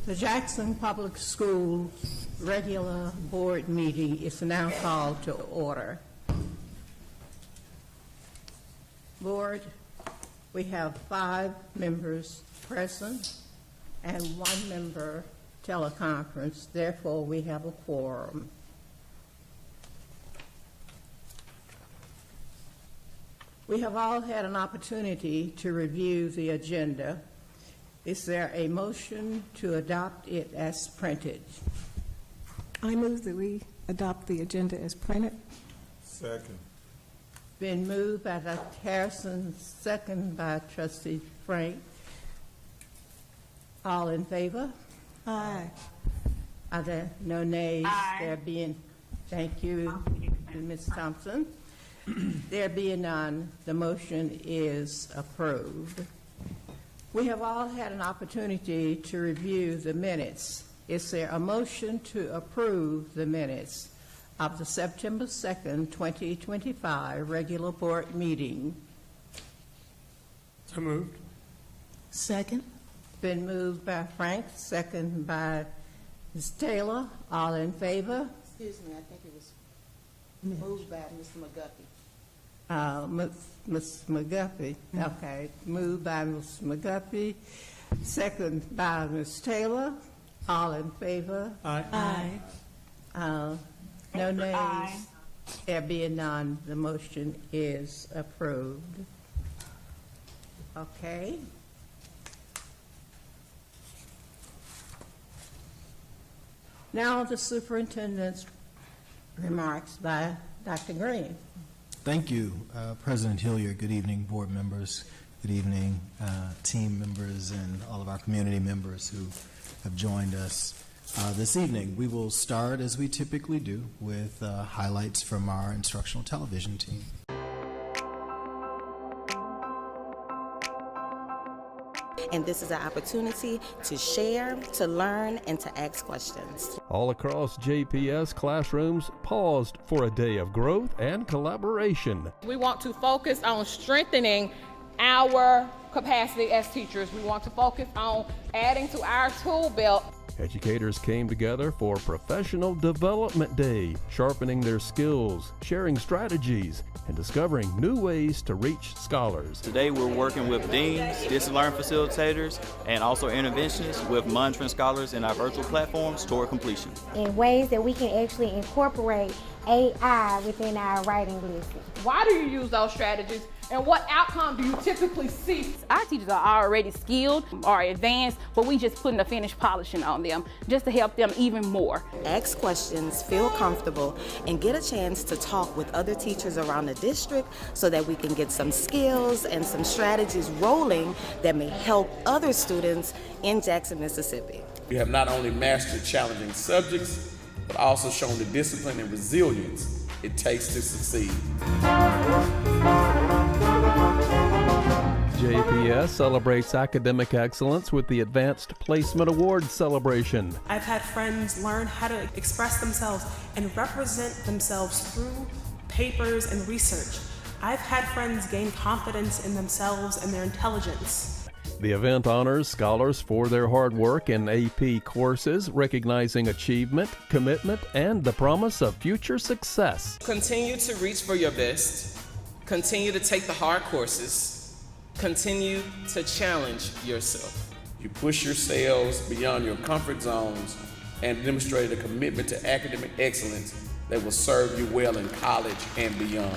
The Jackson Public Schools regular board meeting is now called to order. Board, we have 5 members present and 1 member teleconference. Therefore, we have a quorum. We have all had an opportunity to review the agenda. Is there a motion to adopt it as printed? I move that we adopt the agenda as printed. Second. Been moved by Dr. Harrison, second by Trustee Frank. All in favor? Aye. Are there no nays? Aye. There being, thank you, Ms. Thompson. There being none, the motion is approved. We have all had an opportunity to review the minutes. Is there a motion to approve the minutes of the September 2nd, 2025 regular board meeting? So moved. Second. Been moved by Frank, second by Ms. Taylor. All in favor? Excuse me, I think it was moved by Mr. McGuffey. Ms. McGuffey. Okay. Moved by Ms. McGuffey, second by Ms. Taylor. All in favor? Aye. No nays. Aye. There being none, the motion is approved. Okay. Now the superintendent's remarks by Dr. Green. Thank you, President Hilliard. Good evening, board members. Good evening, team members and all of our community members who have joined us this evening. We will start, as we typically do, with highlights from our instructional television team. And this is an opportunity to share, to learn, and to ask questions. All across JPS, classrooms paused for a day of growth and collaboration. We want to focus on strengthening our capacity as teachers. We want to focus on adding to our tool belt. Educators came together for Professional Development Day, sharpening their skills, sharing strategies, and discovering new ways to reach scholars. Today we're working with deans, distance learning facilitators, and also interventionists with monitoring scholars in our virtual platforms toward completion. In ways that we can actually incorporate AI within our writing lesson. Why do you use those strategies? And what outcome do you typically see? Our teachers are already skilled or advanced, but we just putting the finished polishing on them just to help them even more. Ask questions, feel comfortable, and get a chance to talk with other teachers around the district so that we can get some skills and some strategies rolling that may help other students in Jackson, Mississippi. We have not only mastered challenging subjects, but also shown the discipline and resilience it takes to succeed. JPS celebrates academic excellence with the Advanced Placement Awards celebration. I've had friends learn how to express themselves and represent themselves through papers and research. I've had friends gain confidence in themselves and their intelligence. The event honors scholars for their hard work in AP courses, recognizing achievement, commitment, and the promise of future success. Continue to reach for your best. Continue to take the hard courses. Continue to challenge yourself. You push yourselves beyond your comfort zones and demonstrate a commitment to academic excellence that will serve you well in college and beyond.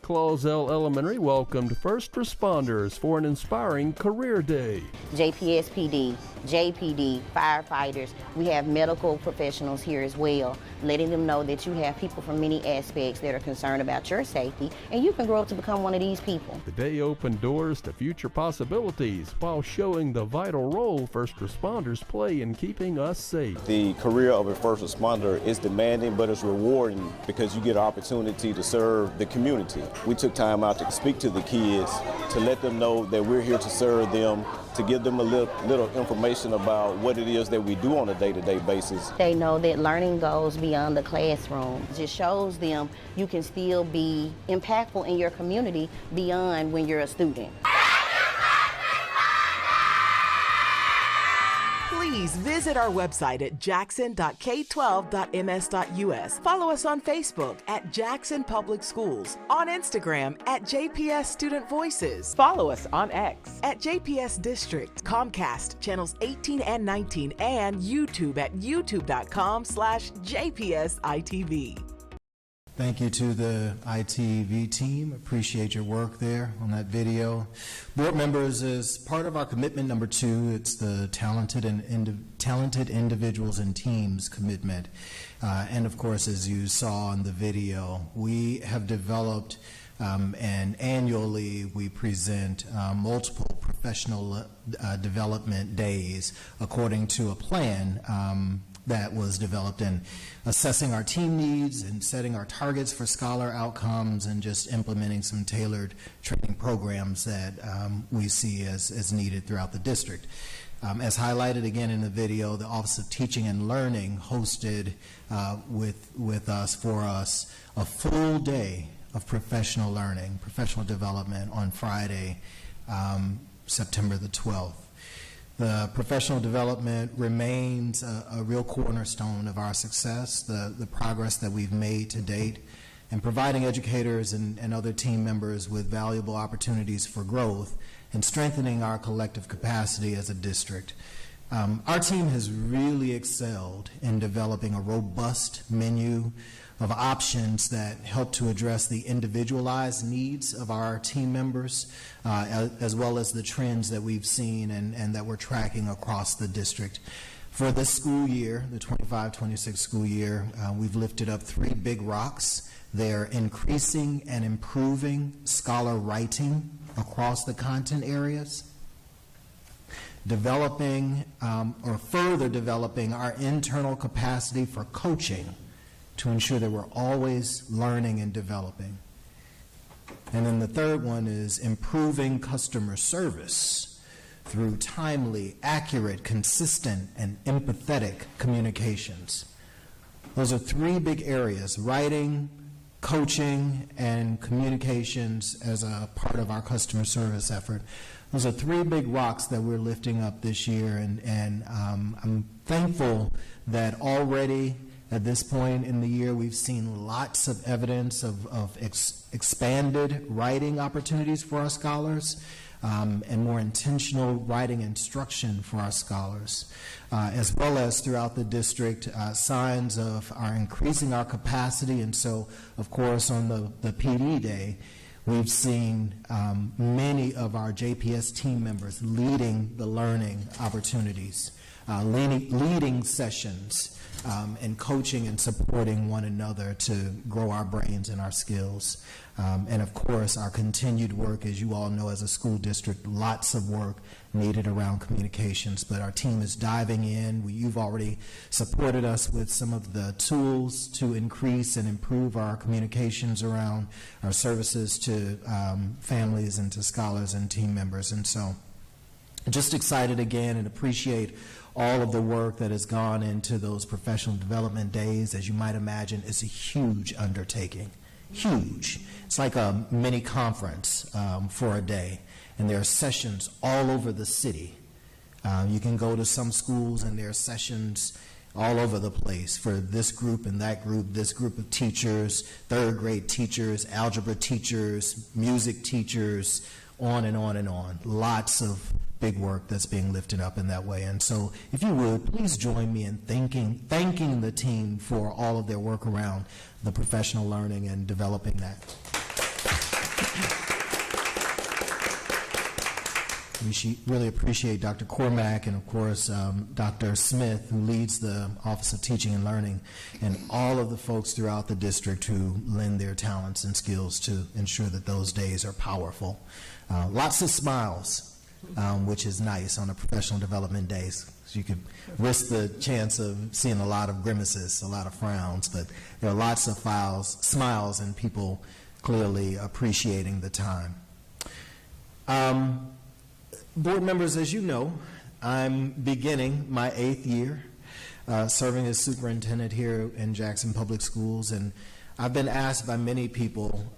Clausell Elementary welcomed first responders for an inspiring career day. JPS PD, JPD, firefighters, we have medical professionals here as well, letting them know that you have people from many aspects that are concerned about your safety, and you can grow up to become one of these people. The day opened doors to future possibilities while showing the vital role first responders play in keeping us safe. The career of a first responder is demanding, but it's rewarding because you get an opportunity to serve the community. We took time out to speak to the kids, to let them know that we're here to serve them, to give them a little information about what it is that we do on a day-to-day basis. They know that learning goes beyond the classroom. It just shows them you can still be impactful in your community beyond when you're a student. Please visit our website at jackson.k12.ms.us. Follow us on Facebook at Jackson Public Schools, on Instagram at JPS Student Voices. Follow us on X at JPS District, Comcast, channels 18 and 19, and YouTube at youtube.com/JPSITV. Thank you to the ITV team. Appreciate your work there on that video. Board members, as part of our commitment number 2, it's the talented individuals and teams commitment. And of course, as you saw in the video, we have developed and annually we present multiple professional development days according to a plan that was developed in assessing our team needs and setting our targets for scholar outcomes and just implementing some tailored training programs that we see as needed throughout the district. As highlighted again in the video, the Office of Teaching and Learning hosted with us a full day of professional learning, professional development on Friday, September the 12th. The professional development remains a real cornerstone of our success, the progress that we've made to date, and providing educators and other team members with valuable opportunities for growth and strengthening our collective capacity as a district. Our team has really excelled in developing a robust menu of options that help to address the individualized needs of our team members, as well as the trends that we've seen and that we're tracking across the district. For this school year, the 25-26 school year, we've lifted up 3 big rocks. They're increasing and improving scholar writing across the content areas, developing or further developing our internal capacity for coaching to ensure that we're always learning and developing. And then the third one is improving customer service through timely, accurate, consistent, and empathetic communications. Those are 3 big areas: writing, coaching, and communications as a part of our customer service effort. Those are 3 big rocks that we're lifting up this year, and I'm thankful that already at this point in the year we've seen lots of evidence of expanded writing opportunities for our scholars, and more intentional writing instruction for our scholars, as well as throughout the district, signs of our increasing our capacity. And so, of course, on the PD day, we've seen many of our JPS team members leading the learning opportunities, leading sessions, and coaching and supporting one another to grow our brains and our skills. And of course, our continued work, as you all know, as a school district, lots of work needed around communications, but our team is diving in. You've already supported us with some of the tools to increase and improve our communications around our services to families and to scholars and team members. And so just excited again and appreciate all of the work that has gone into those professional development days. As you might imagine, it's a huge undertaking. Huge. It's like a mini conference for a day, and there are sessions all over the city. You can go to some schools and there are sessions all over the place for this group and that group, this group of teachers, 3rd grade teachers, algebra teachers, music teachers, on and on and on. Lots of big work that's being lifted up in that way. And so if you would, please join me in thanking the team for all of their work around the professional learning and developing that. We really appreciate Dr. Cormack and, of course, Dr. Smith, who leads the Office of Teaching and Learning, and all of the folks throughout the district who lend their talents and skills to ensure that those days are powerful. Lots of smiles. Which is nice on a professional development days. So you could risk the chance of seeing a lot of grimaces, a lot of frowns, but there are lots of smiles and people clearly appreciating the time. Board members, as you know, I'm beginning my 8th year serving as superintendent here in Jackson Public Schools, and I've been asked by many people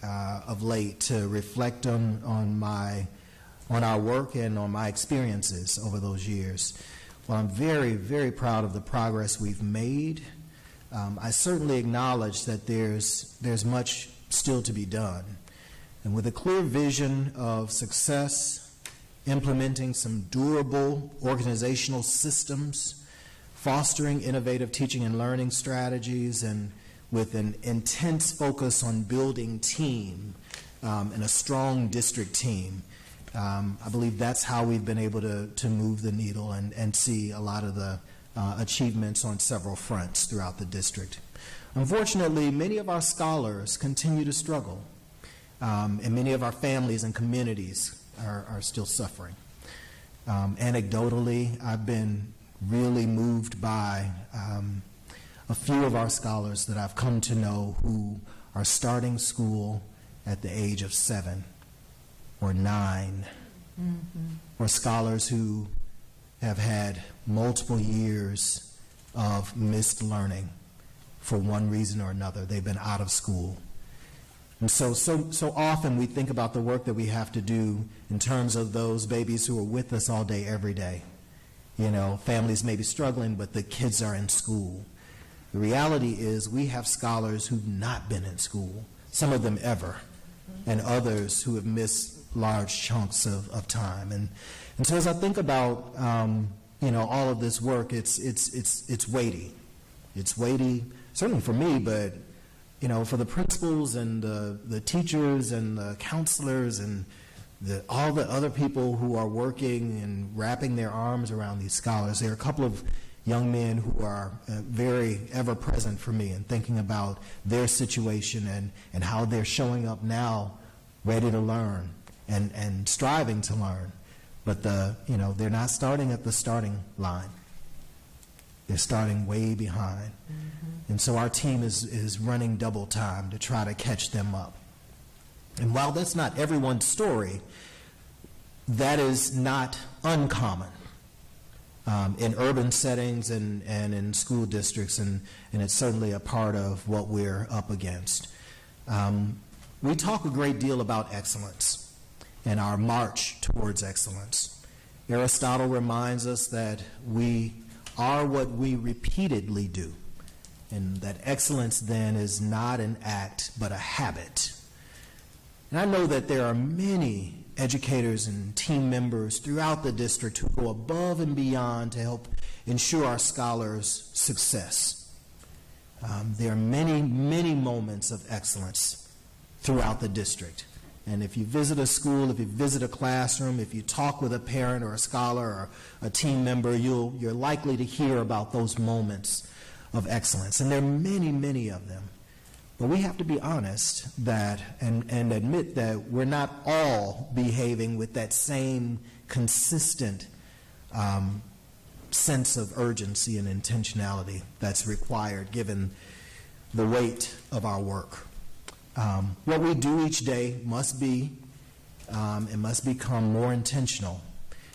of late to reflect on our work and on my experiences over those years. while I'm very, very proud of the progress we've made, I certainly acknowledge that there's much still to be done. And with a clear vision of success, implementing some durable organizational systems, fostering innovative teaching and learning strategies, and with an intense focus on building team and a strong district team, I believe that's how we've been able to move the needle and see a lot of the achievements on several fronts throughout the district. Unfortunately, many of our scholars continue to struggle, and many of our families and communities are still suffering. Anecdotally, I've been really moved by a few of our scholars that I've come to know who are starting school at the age of 7 or 9, or scholars who have had multiple years of missed learning for one reason or another. They've been out of school. And so often we think about the work that we have to do in terms of those babies who are with us all day, every day. You know, families may be struggling, but the kids are in school. The reality is we have scholars who've not been in school, some of them ever, and others who have missed large chunks of time. And so as I think about all of this work, it's weighty. It's weighty, certainly for me, but for the principals and the teachers and the counselors and all the other people who are working and wrapping their arms around these scholars. There are a couple of young men who are very ever present for me and thinking about their situation and how they're showing up now ready to learn and striving to learn. But they're not starting at the starting line. They're starting way behind. And so our team is running double time to try to catch them up. And while that's not everyone's story, that is not uncommon in urban settings and in school districts, and it's certainly a part of what we're up against. We talk a great deal about excellence and our march towards excellence. Aristotle reminds us that we are what we repeatedly do, and that excellence then is not an act but a habit. And I know that there are many educators and team members throughout the district who go above and beyond to help ensure our scholars' success. There are many, many moments of excellence throughout the district. And if you visit a school, if you visit a classroom, if you talk with a parent or a scholar or a team member, you're likely to hear about those moments of excellence. And there are many, many of them. But we have to be honest that and admit that we're not all behaving with that same consistent sense of urgency and intentionality that's required given the weight of our work. What we do each day must be and must become more intentional,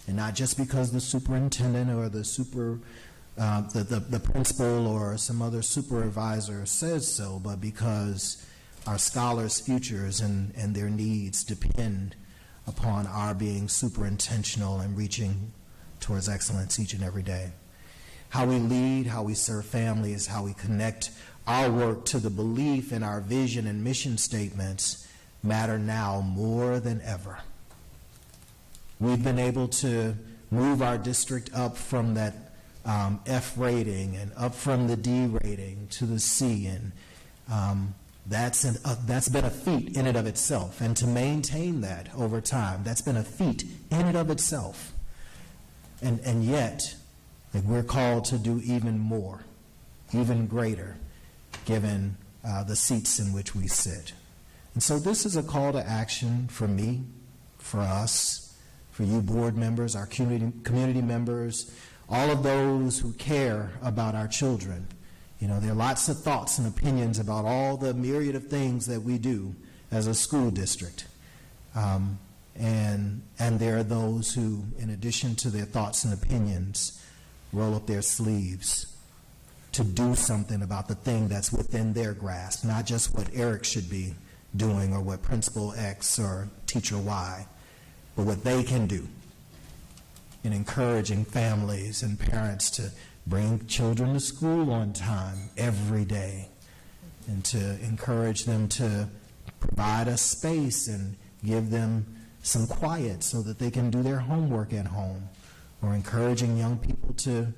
and not just because the superintendent or the principal or some other supervisor says so, but because our scholars' futures and their needs depend upon our being super intentional and reaching towards excellence each and every day. How we lead, how we serve families, how we connect our work to the belief in our vision and mission statements matter now more than ever. We've been able to move our district up from that F rating and up from the D rating to the C, and that's been a feat in and of itself. And to maintain that over time, that's been a feat in and of itself. And yet, we're called to do even more, even greater, given the seats in which we sit. And so this is a call to action for me, for us, for you board members, our community members, all of those who care about our children. There are lots of thoughts and opinions about all the myriad of things that we do as a school district. And there are those who, in addition to their thoughts and opinions, roll up their sleeves to do something about the thing that's within their grasp, not just what Eric should be doing or what Principal X or Teacher Y, but what they can do. in encouraging families and parents to bring children to school on time every day, and to encourage them to provide a space and give them some quiet so that they can do their homework at home, or encouraging young people to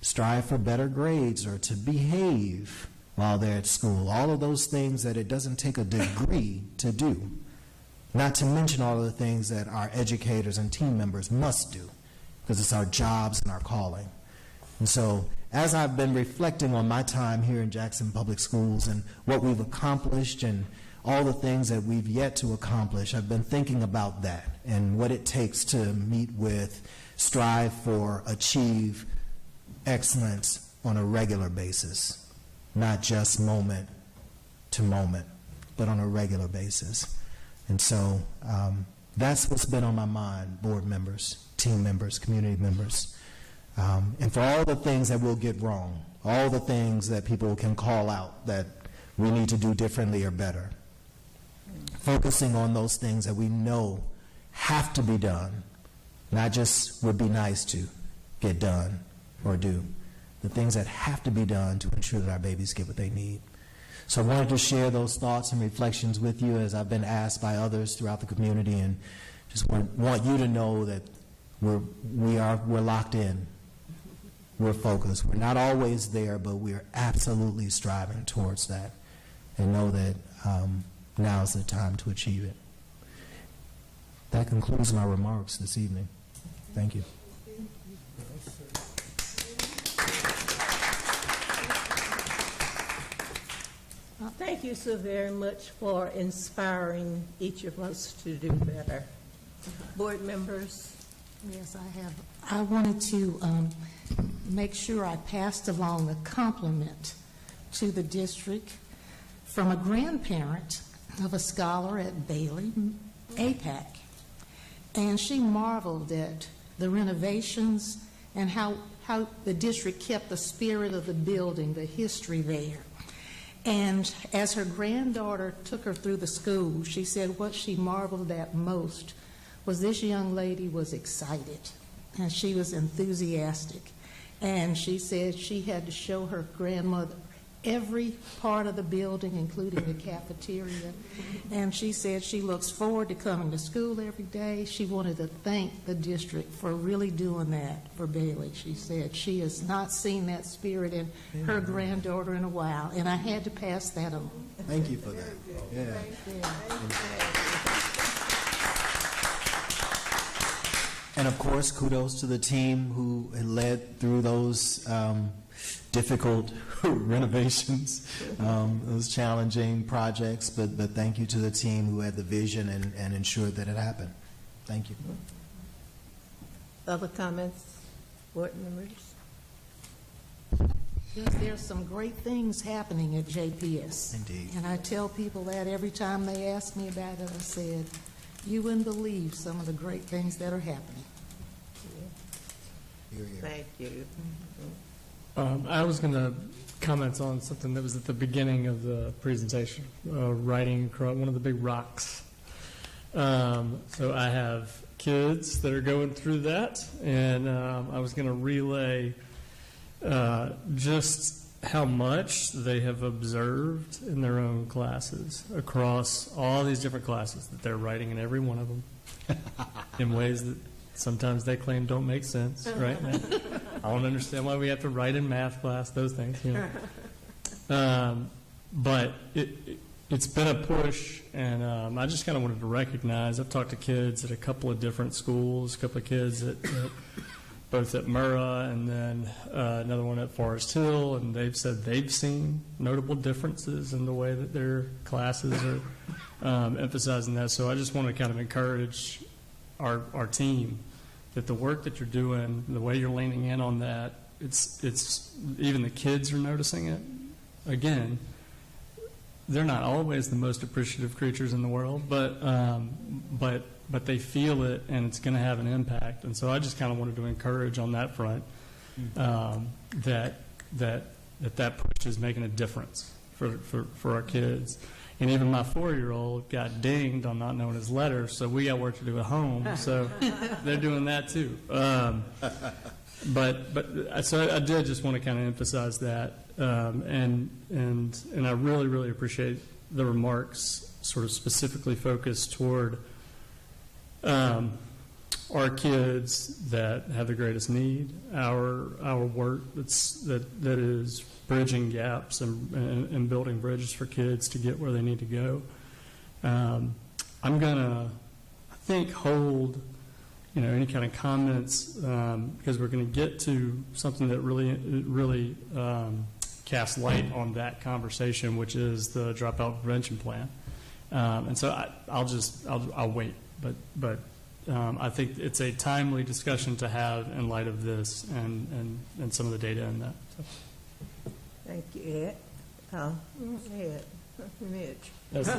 strive for better grades or to behave while they're at school. All of those things that it doesn't take a degree to do, not to mention all of the things that our educators and team members must do, because it's our jobs and our calling. And so, as I've been reflecting on my time here in Jackson Public Schools and what we've accomplished and all the things that we've yet to accomplish, I've been thinking about that and what it takes to meet with, strive for, achieve excellence on a regular basis, not just moment to moment, but on a regular basis. And so that's what's been on my mind, board members, team members, community members. And for all the things that we'll get wrong, all the things that people can call out that we need to do differently or better, focusing on those things that we know have to be done, not just would be nice to get done or do, the things that have to be done to ensure that our babies get what they need. So I wanted to share those thoughts and reflections with you as I've been asked by others throughout the community, and just want you to know that we're locked in. We're focused. We're not always there, but we're absolutely striving towards that, and know that now is the time to achieve it. That concludes my remarks this evening. Thank you. Thank you so very much for inspiring each of us to do better. Board members? Yes, I have. I wanted to make sure I passed along a compliment to the district from a grandparent of a scholar at Bailey APAC. And she marveled at the renovations and how the district kept the spirit of the building, the history there. And as her granddaughter took her through the school, she said what she marveled at most was this young lady was excited and she was enthusiastic. And she said she had to show her grandmother every part of the building, including the cafeteria. And she said she looks forward to coming to school every day. She wanted to thank the district for really doing that for Bailey. She said she has not seen that spirit in her granddaughter in a while, and I had to pass that on. Thank you for that. Yeah. And of course, kudos to the team who led through those difficult renovations, those challenging projects, but thank you to the team who had the vision and ensured that it happened. Thank you. Other comments, board members? There's some great things happening at JPS. Indeed. And I tell people that every time they ask me about it. I said, you wouldn't believe some of the great things that are happening. Thank you. I was going to comment on something that was at the beginning of the presentation, riding across one of the big rocks. So I have kids that are going through that, and I was going to relay just how much they have observed in their own classes across all these different classes that they're writing in every one of them in ways that sometimes they claim don't make sense, right? I don't understand why we have to write in math class, those things, you know. But it's been a push, and I just kind of wanted to recognize, I've talked to kids at a couple of different schools, a couple of kids at both at Murrah and then another one at Forest Hill, and they've said they've seen notable differences in the way that their classes are emphasizing that. So I just want to kind of encourage our team that the work that you're doing, the way you're leaning in on that, it's even the kids are noticing it. Again, they're not always the most appreciative creatures in the world, but they feel it, and it's going to have an impact. And so I just kind of wanted to encourage on that front that push is making a difference for our kids. And even my 4-year-old got dinged on not knowing his letters, so we got work to do at home. So they're doing that too. So I did just want to kind of emphasize that, and I really, really appreciate the remarks sort of specifically focused toward our kids that have the greatest need, our work that is bridging gaps and building bridges for kids to get where they need to go. I'm gonna, I think, hold any kind of comments because we're going to get to something that really casts light on that conversation, which is the dropout prevention plan. And so I'll wait, but I think it's a timely discussion to have in light of this and some of the data in that. So. Thank you, Ed. Ed. Mitch. That's it.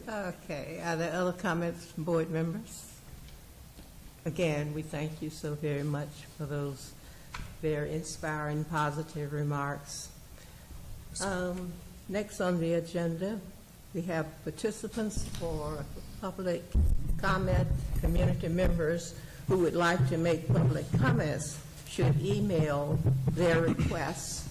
Okay. Are there other comments from board members? Again, we thank you so very much for those very inspiring, positive remarks. Next on the agenda, we have participants for public comment. Community members who would like to make public comments should email their requests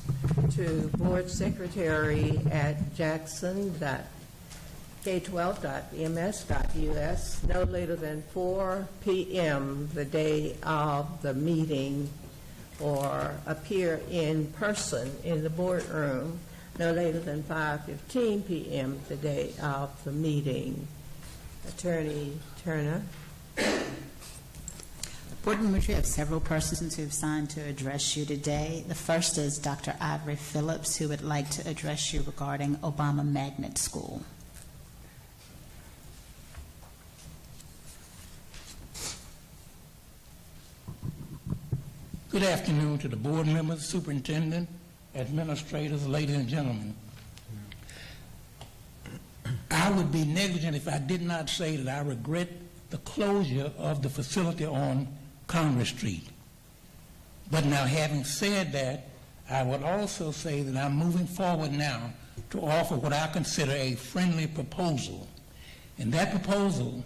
to board secretary at jackson.k12.ms.us no later than 4 p.m. the day of the meeting, or appear in person in the boardroom no later than 5:15 p.m. the day of the meeting. Attorney Turner. Board members, we have several persons who have signed to address you today. The first is Dr. Ivory Phillips, who would like to address you regarding Obama Magnet School. Good afternoon to the board members, superintendent, administrators, ladies and gentlemen. I would be negligent if I did not say that I regret the closure of the facility on Congress Street. But now, having said that, I would also say that I'm moving forward now to offer what I consider a friendly proposal. And that proposal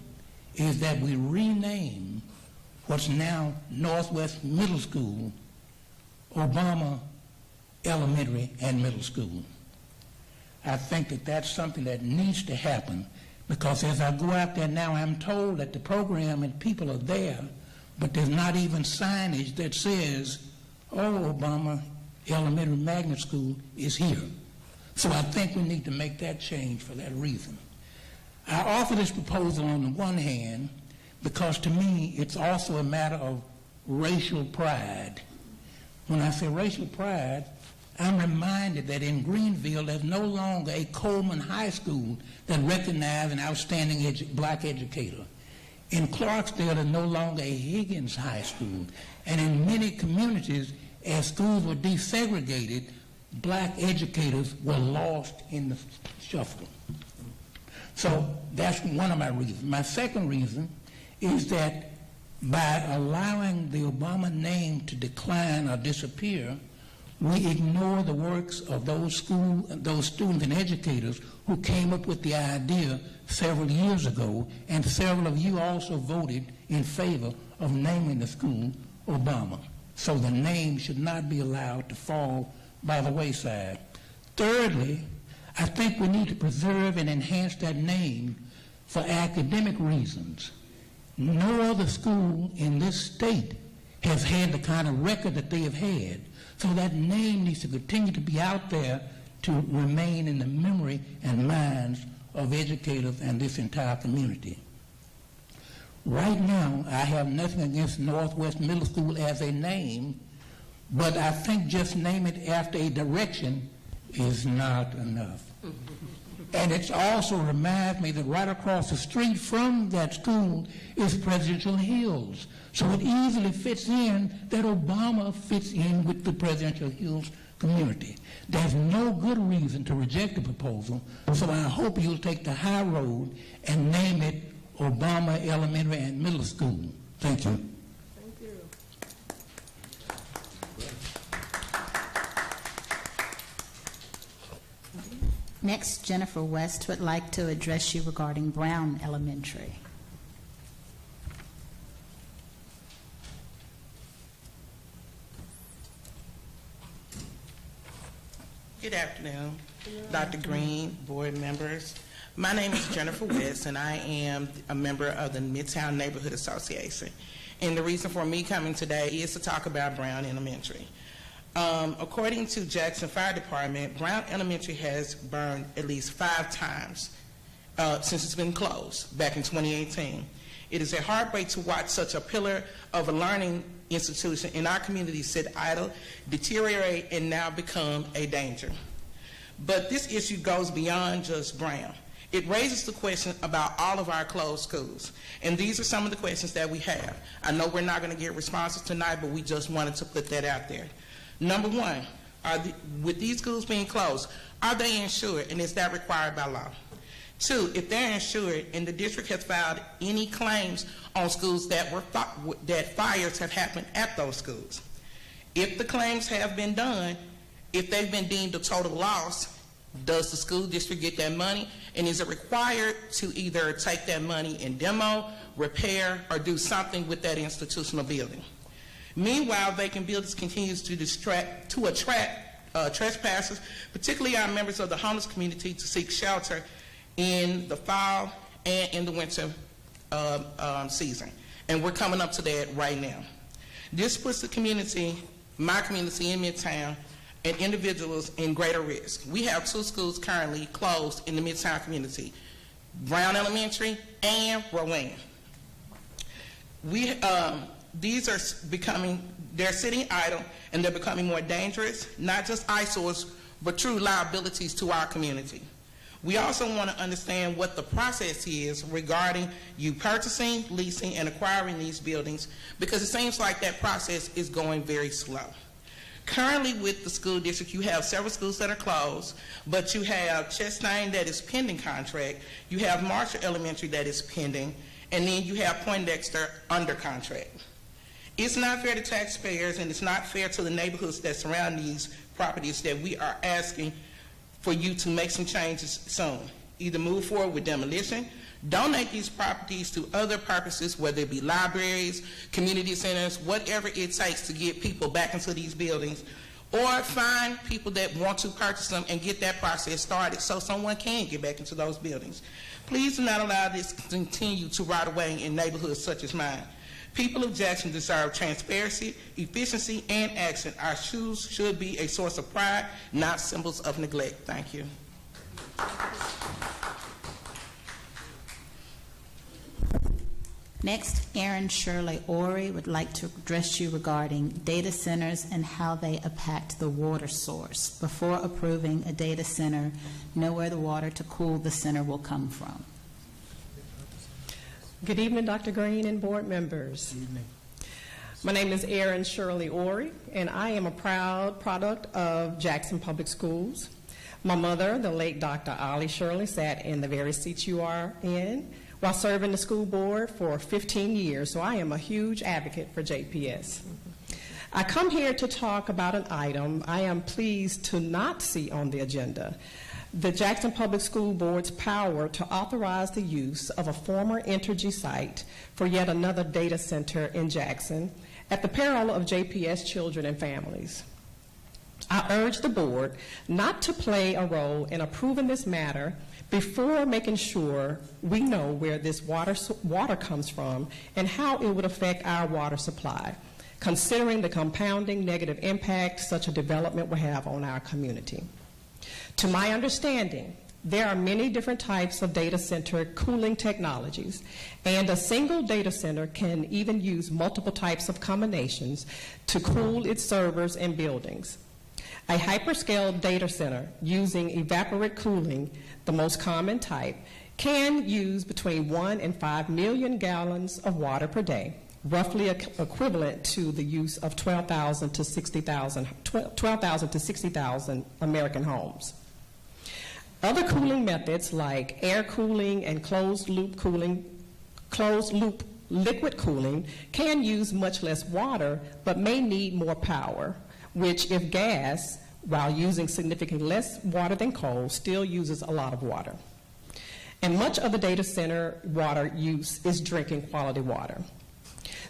is that we rename what's now Northwest Middle School Obama Elementary and Middle School. I think that that's something that needs to happen, because as I go out there now, I'm told that the program and people are there, but there's not even signage that says, oh, Obama Elementary Magnet School is here. So I think we need to make that change for that reason. I offer this proposal on the one hand because to me it's also a matter of racial pride. When I say racial pride, I'm reminded that in Greenville there's no longer a Coleman High School that recognizes an outstanding black educator. In Clarksdale, there's no longer a Higgins High School. And in many communities, as schools were desegregated, black educators were lost in the shuffle. So that's one of my reasons. My second reason is that by allowing the Obama name to decline or disappear, we ignore the works of those students and educators who came up with the idea several years ago, and several of you also voted in favor of naming the school Obama. So the name should not be allowed to fall by the wayside. Thirdly, I think we need to preserve and enhance that name for academic reasons. No other school in this state has had the kind of record that they have had. So that name needs to continue to be out there to remain in the memory and minds of educators and this entire community. Right now, I have nothing against Northwest Middle School as a name, but I think just name it after a direction is not enough. And it also reminds me that right across the street from that school is Presidential Hills. So it easily fits in that Obama fits in with the Presidential Hills community. There's no good reason to reject the proposal, so I hope you'll take the high road and name it Obama Elementary and Middle School. Thank you. Thank you. Next, Jennifer West would like to address you regarding Brown Elementary. Good afternoon, Dr. Green, board members. My name is Jennifer West, and I am a member of the Midtown Neighborhood Association. And the reason for me coming today is to talk about Brown Elementary. According to Jackson Fire Department, Brown Elementary has burned at least 5 times since it's been closed back in 2018. It is a heartbreak to watch such a pillar of a learning institution in our community sit idle, deteriorate, and now become a danger. But this issue goes beyond just Brown. It raises the question about all of our closed schools. And these are some of the questions that we have. I know we're not going to get responses tonight, but we just wanted to put that out there. Number one, with these schools being closed, are they insured, and is that required by law? 2, if they're insured and the district has filed any claims on schools that fires have happened at those schools. If the claims have been done, if they've been deemed a total loss, does the school district get that money? And is it required to either take that money and demo, repair, or do something with that institutional building? Meanwhile, vacant buildings continues to attract trespassers, particularly our members of the homeless community, to seek shelter in the fall and in the winter season. And we're coming up to that right now. This puts the community, my community in Midtown, and individuals in greater risk. We have 2 schools currently closed in the Midtown community, Brown Elementary and Rowan. These are they're sitting idle, and they're becoming more dangerous, not just eyesores, but true liabilities to our community. We also want to understand what the process is regarding you purchasing, leasing, and acquiring these buildings, because it seems like that process is going very slow. Currently with the school district, you have several schools that are closed, but you have Chastain that is pending contract, you have Marshall Elementary that is pending, and then you have Poindexter under contract. It's not fair to taxpayers, and it's not fair to the neighborhoods that surround these properties that we are asking for you to make some changes soon. Either move forward with demolition, donate these properties to other purposes, whether it be libraries, community centers, whatever it takes to get people back into these buildings, or find people that want to purchase them and get that process started so someone can get back into those buildings. Please do not allow this to continue to rot away in neighborhoods such as mine. People of Jackson deserve transparency, efficiency, and action. Our schools should be a source of pride, not symbols of neglect. Thank you. Next, Erin Shirley Ori would like to address you regarding data centers and how they impact the water source. Before approving a data center, know where the water to cool the center will come from. Good evening, Dr. Green and board members. Good evening. My name is Erin Shirley Ori, and I am a proud product of Jackson Public Schools. My mother, the late Dr. Ollie Shirley, sat in the very seat you are in while serving the school board for 15 years, so I am a huge advocate for JPS. I come here to talk about an item I am pleased to not see on the agenda: the Jackson Public School Board's power to authorize the use of a former Entergy site for yet another data center in Jackson at the peril of JPS children and families. I urge the board not to play a role in approving this matter before making sure we know where this water comes from and how it would affect our water supply, considering the compounding negative impact such a development will have on our community. To my understanding, there are many different types of data center cooling technologies, and a single data center can even use multiple types of combinations to cool its servers and buildings. A hyperscale data center using evaporate cooling, the most common type, can use between 1 and 5 million gallons of water per day, roughly equivalent to the use of 12,000 to 60,000 American homes. Other cooling methods like air cooling and closed loop liquid cooling can use much less water but may need more power, which, if gas, while using significantly less water than coal, still uses a lot of water. And much of the data center water use is drinking quality water.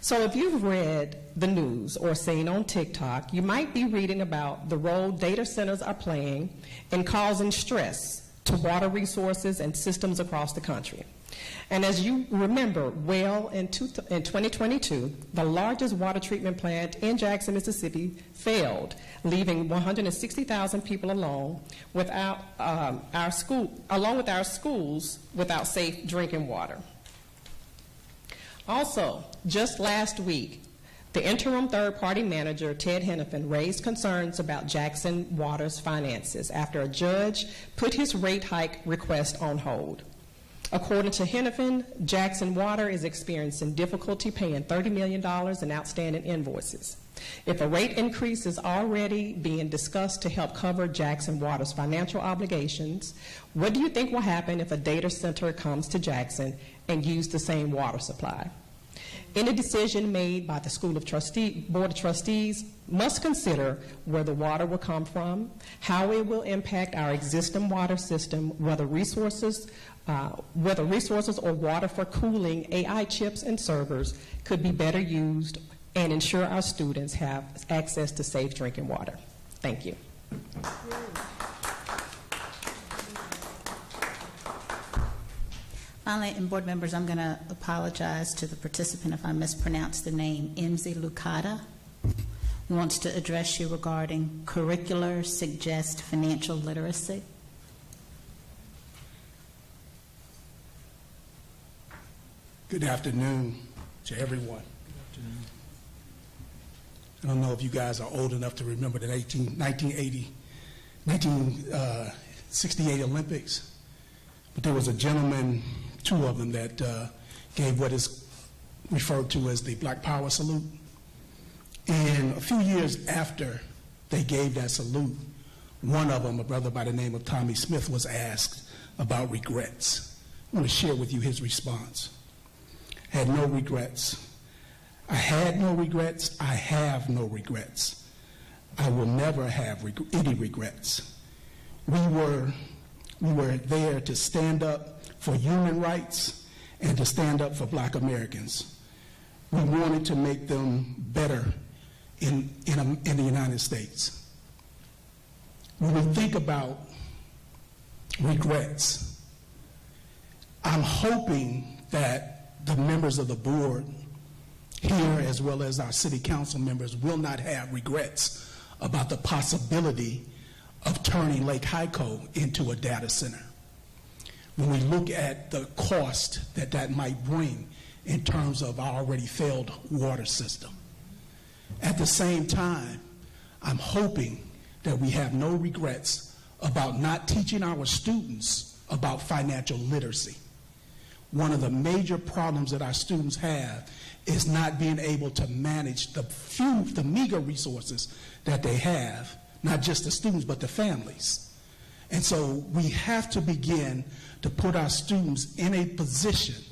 So if you've read the news or seen on TikTok, you might be reading about the role data centers are playing in causing stress to water resources and systems across the country. And as you remember well, in 2022, the largest water treatment plant in Jackson, Mississippi failed, leaving 160,000 people along with our schools without safe drinking water. Also, just last week, the interim third-party manager, Ted Hennepin, raised concerns about Jackson Water's finances after a judge put his rate hike request on hold. According to Hennepin, Jackson Water is experiencing difficulty paying $30 million in outstanding invoices. If a rate increase is already being discussed to help cover Jackson Water's financial obligations, what do you think will happen if a data center comes to Jackson and uses the same water supply? Any decision made by the Board of Trustees must consider where the water will come from, how it will impact our existing water system, whether resources or water for cooling AI chips and servers could be better used, and ensure our students have access to safe drinking water. Thank you. Finally, and board members, I'm going to apologize to the participant if I mispronounce the name, Imzi Lucada, who wants to address you regarding curricular suggest financial literacy. Good afternoon to everyone. I don't know if you guys are old enough to remember the 1968 Olympics, but there was a gentleman, two of them, that gave what is referred to as the Black Power salute. And a few years after they gave that salute, one of them, a brother by the name of Tommy Smith, was asked about regrets. I want to share with you his response. Had no regrets. I had no regrets. I have no regrets. I will never have any regrets. We were there to stand up for human rights and to stand up for Black Americans. We wanted to make them better in the United States. When we think about regrets, I'm hoping that the members of the board here, as well as our city council members, will not have regrets about the possibility of turning Lake Hyco into a data center. When we look at the cost that might bring in terms of our already failed water system. At the same time, I'm hoping that we have no regrets about not teaching our students about financial literacy. One of the major problems that our students have is not being able to manage the meager resources that they have, not just the students, but the families. And so we have to begin to put our students in a position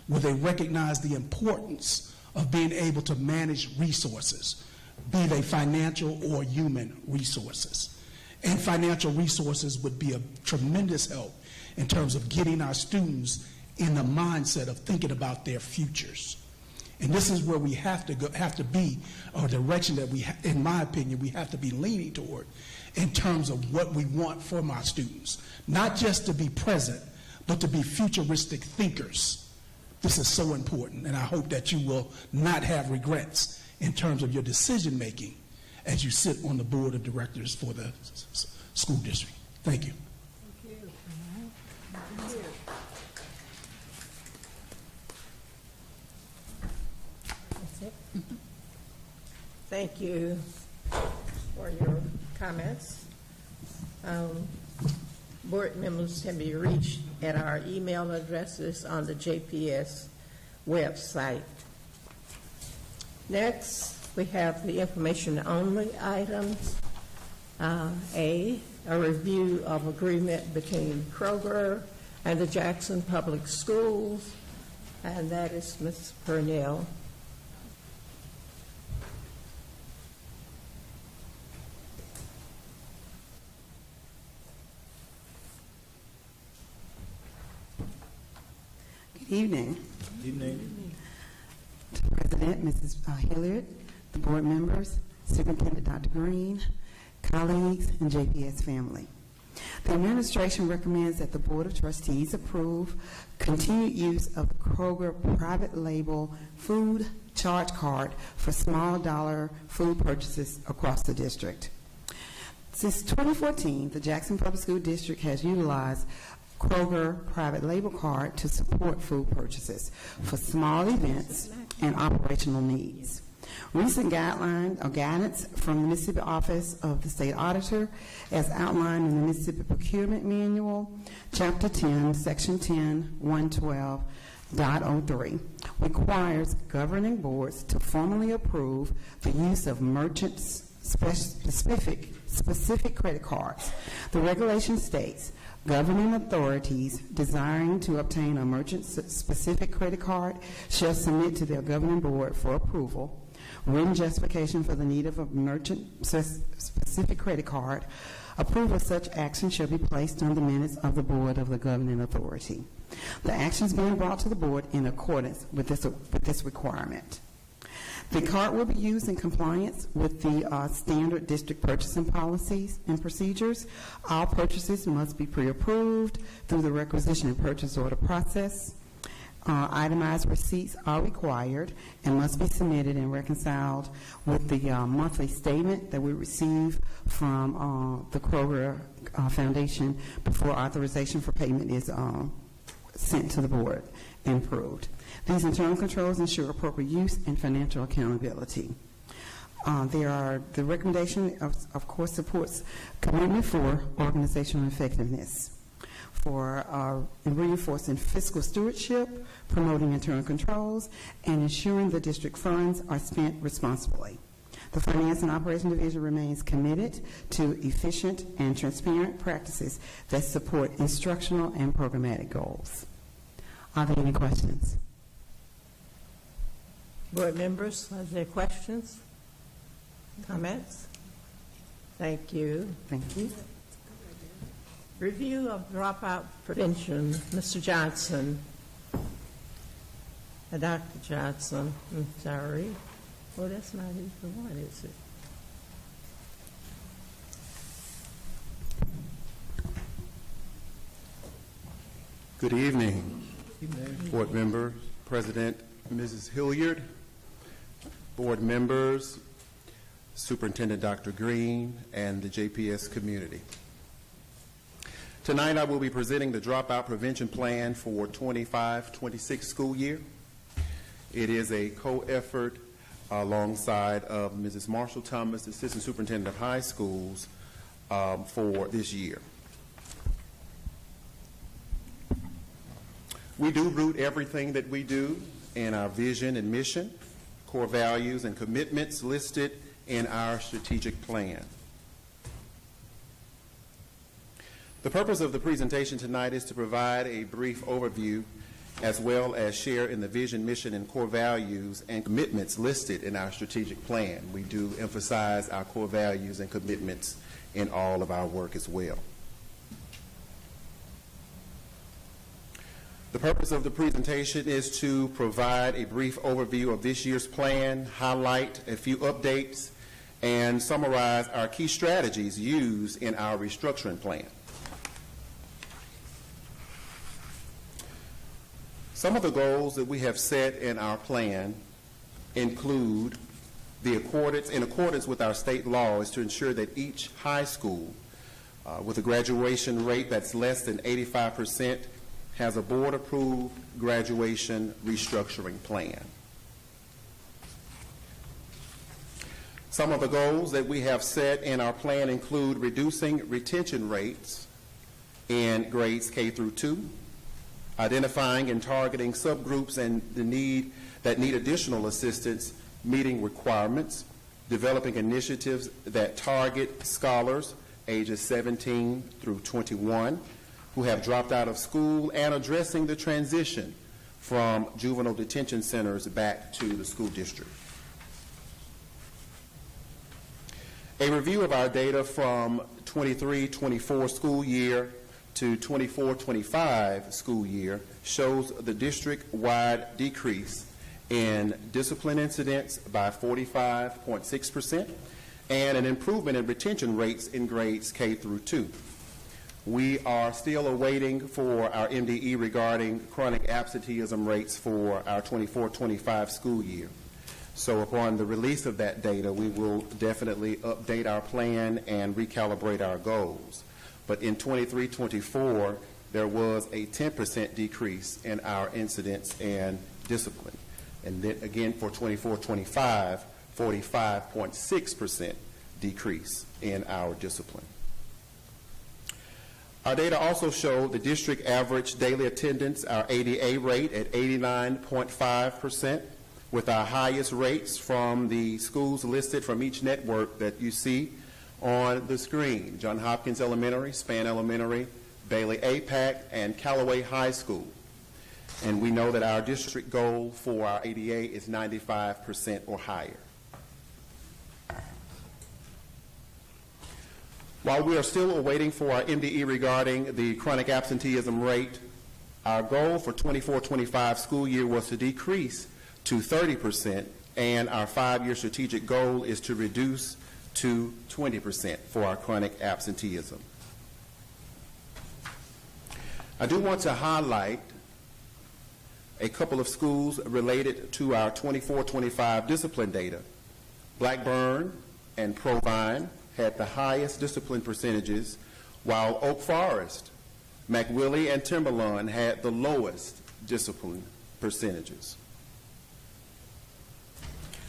where they recognize the importance of being able to manage resources, be they financial or human resources. And financial resources would be a tremendous help in terms of getting our students in the mindset of thinking about their futures. And this is where we have to be, or the direction that in my opinion, we have to be leaning toward in terms of what we want from our students. Not just to be present, but to be futuristic thinkers. This is so important, and I hope that you will not have regrets in terms of your decision making as you sit on the board of directors for the school district. Thank you. Thank you for your comments. Board members can be reached at our email addresses on the JPS website. Next, we have the information-only items. A review of agreement between Kroger and the Jackson Public Schools, and that is Ms. Purnell. Evening. Evening. President, Mrs. Hilliard, the board members, Superintendent Dr. Green, colleagues, and JPS family. The administration recommends that the Board of Trustees approve continued use of the Kroger private label food charge card for small dollar food purchases across the district. Since 2014, the Jackson Public School District has utilized Kroger private label card to support food purchases for small events and operational needs. Recent guidance from the Mississippi Office of the State Auditor, as outlined in the Mississippi Procurement Manual, Chapter 10, Section 10, 112.03, requires governing boards to formally approve the use of merchants' specific credit cards. The regulation states, governing authorities desiring to obtain a merchant-specific credit card shall submit to their governing board for approval written justification for the need of a merchant-specific credit card. Approval of such action shall be placed on the minutes of the board of the governing authority. The action is being brought to the board in accordance with this requirement. The card will be used in compliance with the standard district purchasing policies and procedures. All purchases must be pre-approved through the requisition and purchase order process. Itemized receipts are required and must be submitted and reconciled with the monthly statement that we receive from the Kroger Foundation before authorization for payment is sent to the board and approved. These internal controls ensure appropriate use and financial accountability. The recommendation, of course, supports commitment for organizational effectiveness, for reinforcing fiscal stewardship, promoting internal controls, and ensuring the district funds are spent responsibly. The Finance and Operations Division remains committed to efficient and transparent practices that support instructional and programmatic goals. Are there any questions? Board members, are there questions? Comments? Thank you. Thank you. Review of dropout prevention. Mr. Johnson. Dr. Johnson, I'm sorry. Oh, that's not the one, is it? Good evening, board members, President Mrs. Hilliard, board members, Superintendent Dr. Green, and the JPS community. Tonight I will be presenting the Dropout Prevention Plan for 25-26 school year. It is a co-effort alongside of Mrs. Marshall Thomas, Assistant Superintendent of High Schools, for this year. We do root everything that we do in our vision and mission, core values and commitments listed in our strategic plan. The purpose of the presentation tonight is to provide a brief overview as well as share in the vision, mission, and core values and commitments listed in our strategic plan. We do emphasize our core values and commitments in all of our work as well. The purpose of the presentation is to provide a brief overview of this year's plan, highlight a few updates, and summarize our key strategies used in our restructuring plan. Some of the goals that we have set in our plan include in accordance with our state law, is to ensure that each high school with a graduation rate that's less than 85% has a board-approved graduation restructuring plan. Some of the goals that we have set in our plan include reducing retention rates in grades K through 2, identifying and targeting subgroups and that need additional assistance meeting requirements, developing initiatives that target scholars ages 17 through 21 who have dropped out of school, and addressing the transition from juvenile detention centers back to the school district. A review of our data from 23-24 school year to 24-25 school year shows the district-wide decrease in discipline incidents by 45.6% and an improvement in retention rates in grades K through 2. We are still awaiting for our MDE regarding chronic absenteeism rates for our 24-25 school year. So upon the release of that data, we will definitely update our plan and recalibrate our goals. But in 23-24, there was a 10% decrease in our incidents and discipline. And then again for 24-25, 45.6% decrease in our discipline. Our data also show the district average daily attendance, our ADA rate at 89.5%, with our highest rates from the schools listed from each network that you see on the screen: Johns Hopkins Elementary, Span Elementary, Bailey APAC, and Callaway High School. And we know that our district goal for our ADA is 95% or higher. While we are still awaiting for our MDE regarding the chronic absenteeism rate, our goal for 24-25 school year was to decrease to 30%, and our 5-year strategic goal is to reduce to 20% for our chronic absenteeism. I do want to highlight a couple of schools related to our 24-25 discipline data. Blackburn and Provine had the highest discipline percentages, while Oak Forest, McWillie, and Timberlawn had the lowest discipline percentages.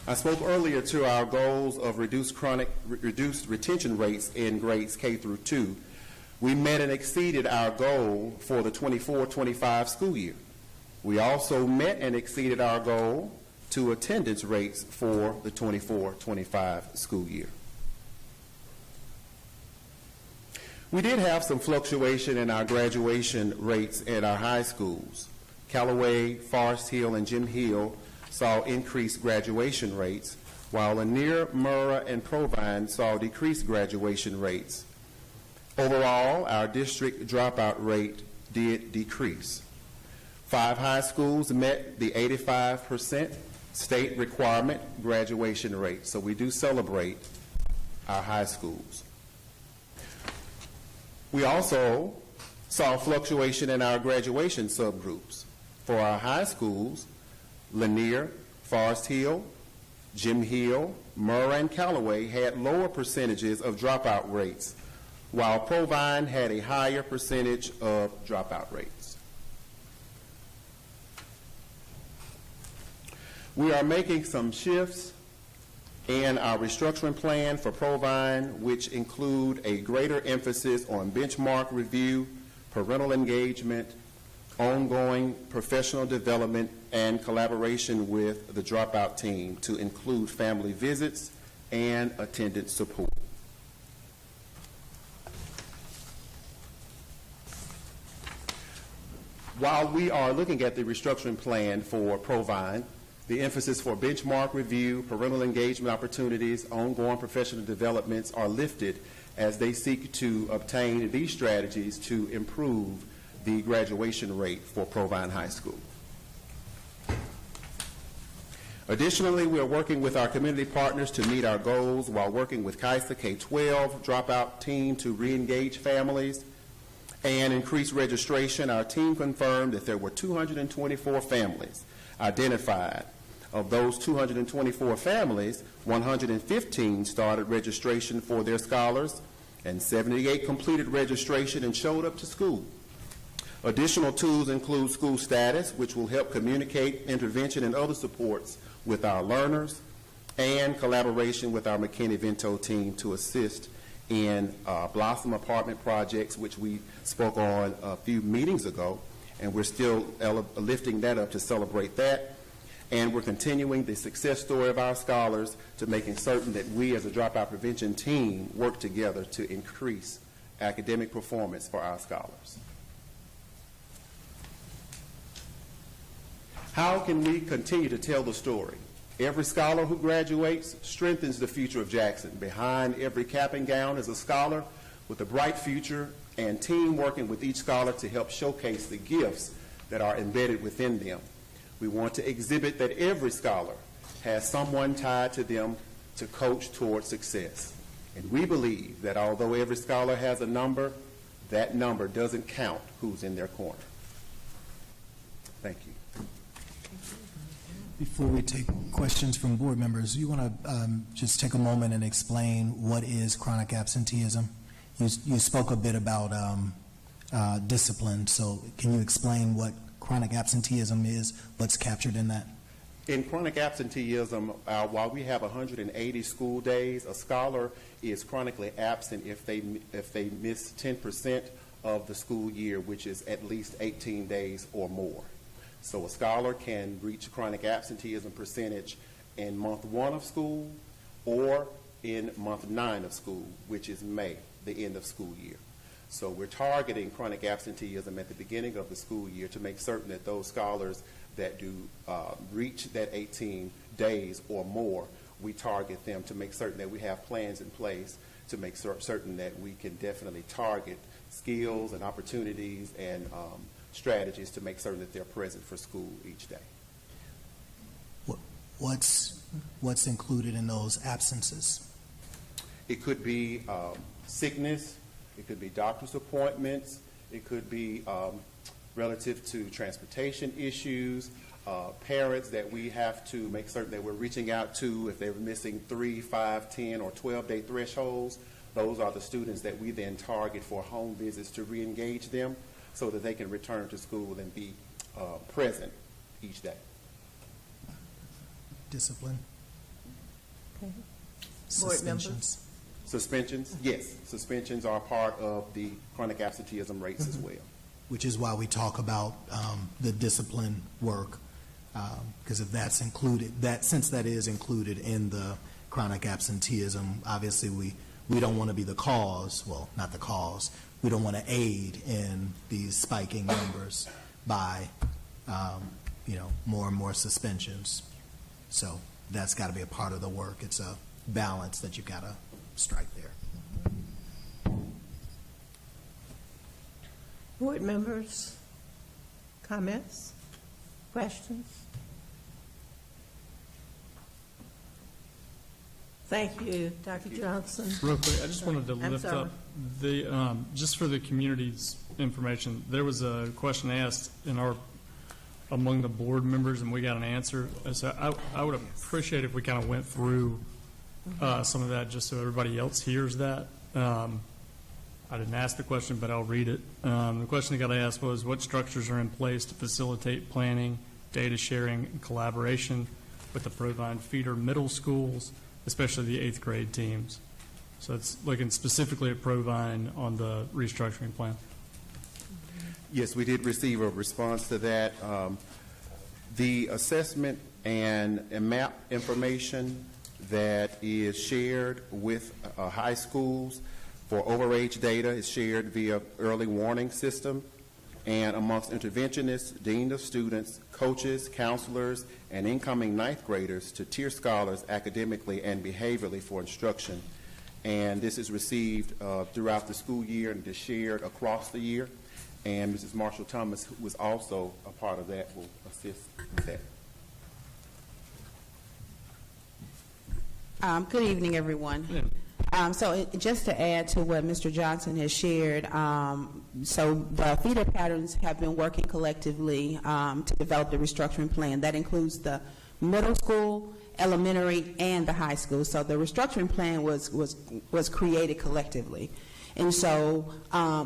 I spoke earlier to our goals of reduced retention rates in grades K through 2. We met and exceeded our goal for the 24-25 school year. We also met and exceeded our goal to attendance rates for the 24-25 school year. We did have some fluctuation in our graduation rates at our high schools. Callaway, Forest Hill, and Jim Hill saw increased graduation rates, while Lanier, Murrah, and Provine saw decreased graduation rates. Overall, our district dropout rate did decrease. 5 high schools met the 85% state requirement graduation rate, so we do celebrate our high schools. We also saw fluctuation in our graduation subgroups. For our high schools, Lanier, Forest Hill, Jim Hill, Murrah, and Callaway had lower percentages of dropout rates, while Provine had a higher percentage of dropout rates. We are making some shifts in our restructuring plan for Provine, which include a greater emphasis on benchmark review, parental engagement, ongoing professional development, and collaboration with the dropout team to include family visits and attendance support. While we are looking at the restructuring plan for Provine, the emphasis for benchmark review, parental engagement opportunities, ongoing professional developments are lifted as they seek to obtain these strategies to improve the graduation rate for Provine High School. Additionally, we are working with our community partners to meet our goals while working with KISA K-12 dropout team to re-engage families and increase registration. Our team confirmed that there were 224 families identified. Of those 224 families, 115 started registration for their scholars, and 78 completed registration and showed up to school. Additional tools include school status, which will help communicate intervention and other supports with our learners, and collaboration with our McKinney-Vento team to assist in Blossom apartment projects, which we spoke on a few meetings ago, and we're still lifting that up to celebrate that. And we're continuing the success story of our scholars to making certain that we as a dropout prevention team work together to increase academic performance for our scholars. How can we continue to tell the story? Every scholar who graduates strengthens the future of Jackson. Behind every cap and gown is a scholar with a bright future and team working with each scholar to help showcase the gifts that are embedded within them. We want to exhibit that every scholar has someone tied to them to coach towards success. And we believe that although every scholar has a number, that number doesn't count who's in their corner. Thank you. Before we take questions from board members, you want to just take a moment and explain what is chronic absenteeism? You spoke a bit about discipline, so can you explain what chronic absenteeism is, what's captured in that? In chronic absenteeism, while we have 180 school days, a scholar is chronically absent if they miss 10% of the school year, which is at least 18 days or more. So a scholar can reach chronic absenteeism percentage in month 1 of school or in month 9 of school, which is May, the end of school year. So we're targeting chronic absenteeism at the beginning of the school year to make certain that those scholars that do reach that 18 days or more, we target them to make certain that we have plans in place to make certain that we can definitely target skills and opportunities and strategies to make certain that they're present for school each day. What's included in those absences? It could be sickness, it could be doctor's appointments, it could be relative to transportation issues, parents that we have to make certain that we're reaching out to if they're missing 3, 5, 10, or 12-day thresholds. Those are the students that we then target for home visits to re-engage them so that they can return to school and be present each day. Discipline? Okay. Board members? Suspensions? Yes. Suspensions are part of the chronic absenteeism rates as well. Which is why we talk about the discipline work, because if that's included, since that is included in the chronic absenteeism, obviously we don't want to be the cause, well, not the cause, we don't want to aid in these spiking numbers by, more and more suspensions. So that's got to be a part of the work. It's a balance that you got to strike there. Board members, comments, questions? Thank you, Dr. Johnson. Real quick, I just wanted to I'm lift sorry. up the, just for the community's information, there was a question asked among the board members, and we got an answer. So I would appreciate if we kind of went through some of that just so everybody else hears that. I didn't ask the question, but I'll read it. The question that got asked was, what structures are in place to facilitate planning, data sharing, and collaboration with the Provine feeder middle schools, especially the 8th grade teams? So it's looking specifically at Provine on the restructuring plan. Yes, we did receive a response to that. The assessment and map information that is shared with high schools for overage data is shared via early warning system, and amongst interventionists, dean of students, coaches, counselors, and incoming 9th graders to tier scholars academically and behaviorally for instruction. And this is received throughout the school year and is shared across the year. And Mrs. Marshall Thomas, who was also a part of that, will assist with that. Good evening, everyone. So just to add to what Mr. Johnson has shared, so the feeder patterns have been working collectively to develop the restructuring plan. That includes the middle school, elementary, and the high school. So the restructuring plan was created collectively. And so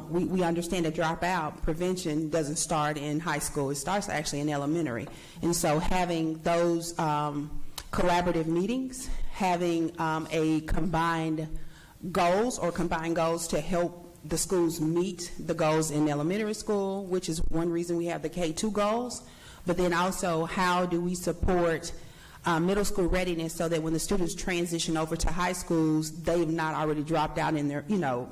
we understand that dropout prevention doesn't start in high school. It starts actually in elementary. And so having those collaborative meetings, having a combined goals to help the schools meet the goals in elementary school, which is one reason we have the K-2 goals, but then also how do we support middle school readiness so that when the students transition over to high schools, they've not already dropped out in their,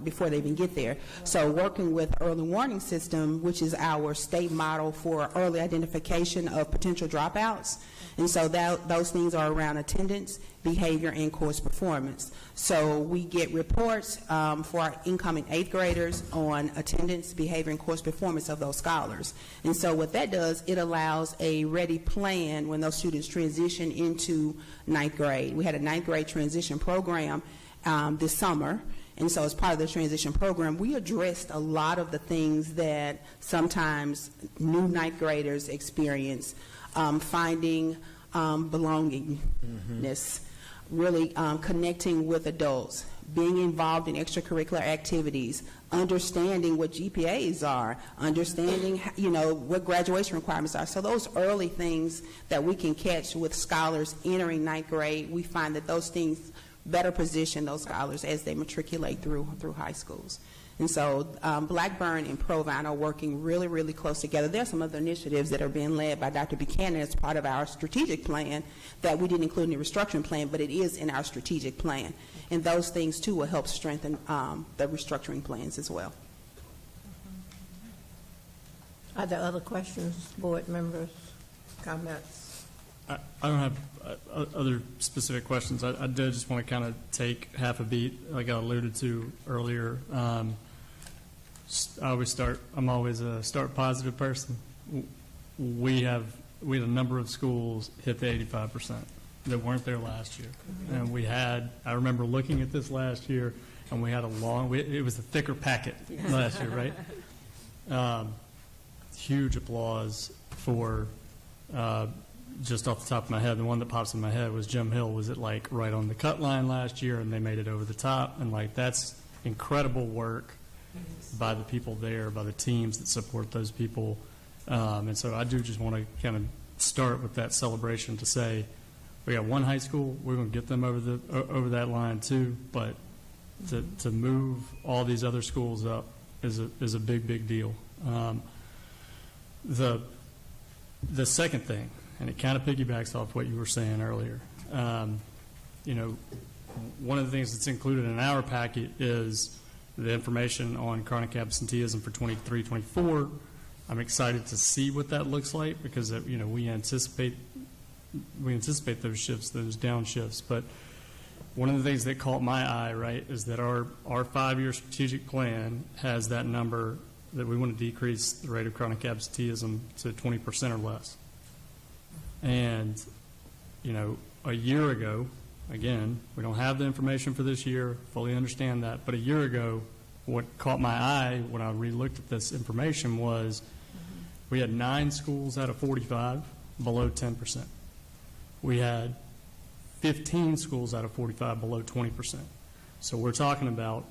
before they even get there. So working with early warning system, which is our state model for early identification of potential dropouts. And so those things are around attendance, behavior, and course performance. So we get reports for our incoming 8th graders on attendance, behavior, and course performance of those scholars. And so what that does, it allows a ready plan when those students transition into 9th grade. We had a 9th grade transition program this summer. And so as part of the transition program, we addressed a lot of the things that sometimes new 9th graders experience, finding belongingness, really connecting with adults, being involved in extracurricular activities, understanding what GPAs are, understanding what graduation requirements are. So those early things that we can catch with scholars entering 9th grade, we find that those things better position those scholars as they matriculate through high schools. And so Blackburn and Provine are working really, really close together. There are some other initiatives that are being led by Dr. Buchanan as part of our strategic plan that we didn't include in the restructuring plan, but it is in our strategic plan. And those things, too, will help strengthen the restructuring plans as well. Are there other questions, board members, comments? I don't have other specific questions. I did just want to kind of take half a beat, like I alluded to earlier. I'm always a start positive person. We had a number of schools hit the 85% that weren't there last year. And I remember looking at this last year, and we had it was a thicker packet last year, right? Huge applause for, just off the top of my head, the one that pops in my head was Jim Hill was right on the cut line last year, and they made it over the top. And that's incredible work by the people there, by the teams that support those people. And so I do just want to kind of start with that celebration to say we got one high school, we're going to get them over that line too, but to move all these other schools up is a big deal. The second thing, and it kind of piggybacks off what you were saying earlier. One of the things that's included in our packet is the information on chronic absenteeism for 23-24. I'm excited to see what that looks like because we anticipate those shifts, those down shifts. But one of the things that caught my eye, right, is that our 5-year strategic plan has that number that we want to decrease the rate of chronic absenteeism to 20% or less. And, a year ago, again, we don't have the information for this year, fully understand that, but a year ago, what caught my eye when I re-looked at this information was we had 9 schools out of 45 below 10%. We had 15 schools out of 45 below 20%. So we're talking about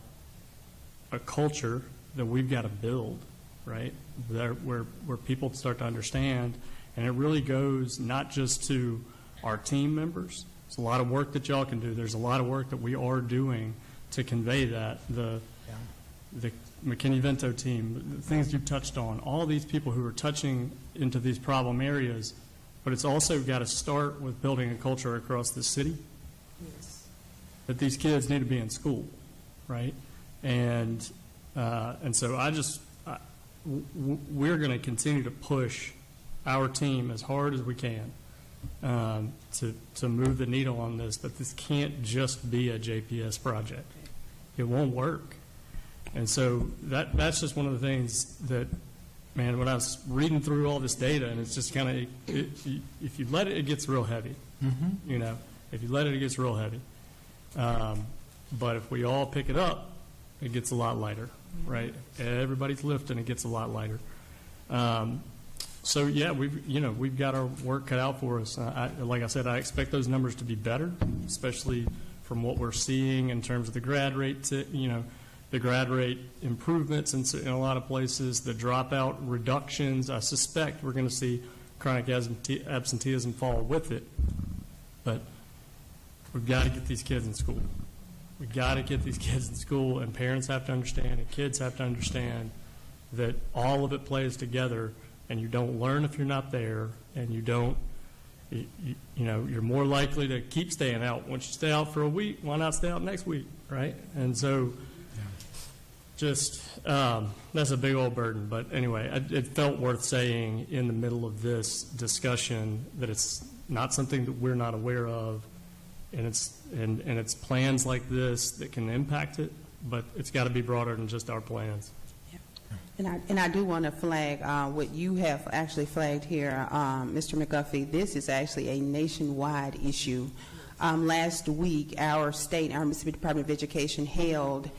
a culture that we've got to build, right, where people start to understand. And it really goes not just to our team members. There's a lot of work that y'all can do. There's a lot of work that we are doing to convey that. The McKinney-Vento team, the things you've touched on, all these people who are touching into these problem areas, but it's also got to start with building a culture across the city that these kids need to be in school, right? And so we're going to continue to push our team as hard as we can to move the needle on this, but this can't just be a JPS project. It won't work. And so that's just one of the things that, man, when I was reading through all this data, and it's just kind of, if you let it, it gets real heavy. If you let it, it gets real heavy. But if we all pick it up, it gets a lot lighter, right? Everybody's lifting, it gets a lot lighter. So yeah, we've got our work cut out for us. Like I said, I expect those numbers to be better, especially from what we're seeing in terms of the grad rate. The grad rate improvements in a lot of places, the dropout reductions. I suspect we're going to see chronic absenteeism fall with it. But we've got to get these kids in school. We've got to get these kids in school, and parents have to understand, and kids have to understand that all of it plays together. And you don't learn if you're not there, and you're more likely to keep staying out. Once you stay out for a week, why not stay out next week, right? And so that's a big old burden. But anyway, it felt worth saying in the middle of this discussion that it's not something that we're not aware of. And it's plans like this that can impact it, but it's got to be broader than just our plans. And I do want to flag what you have actually flagged here, Mr. McGuffey. This is actually a nationwide issue. Last week, our Mississippi Department of Education held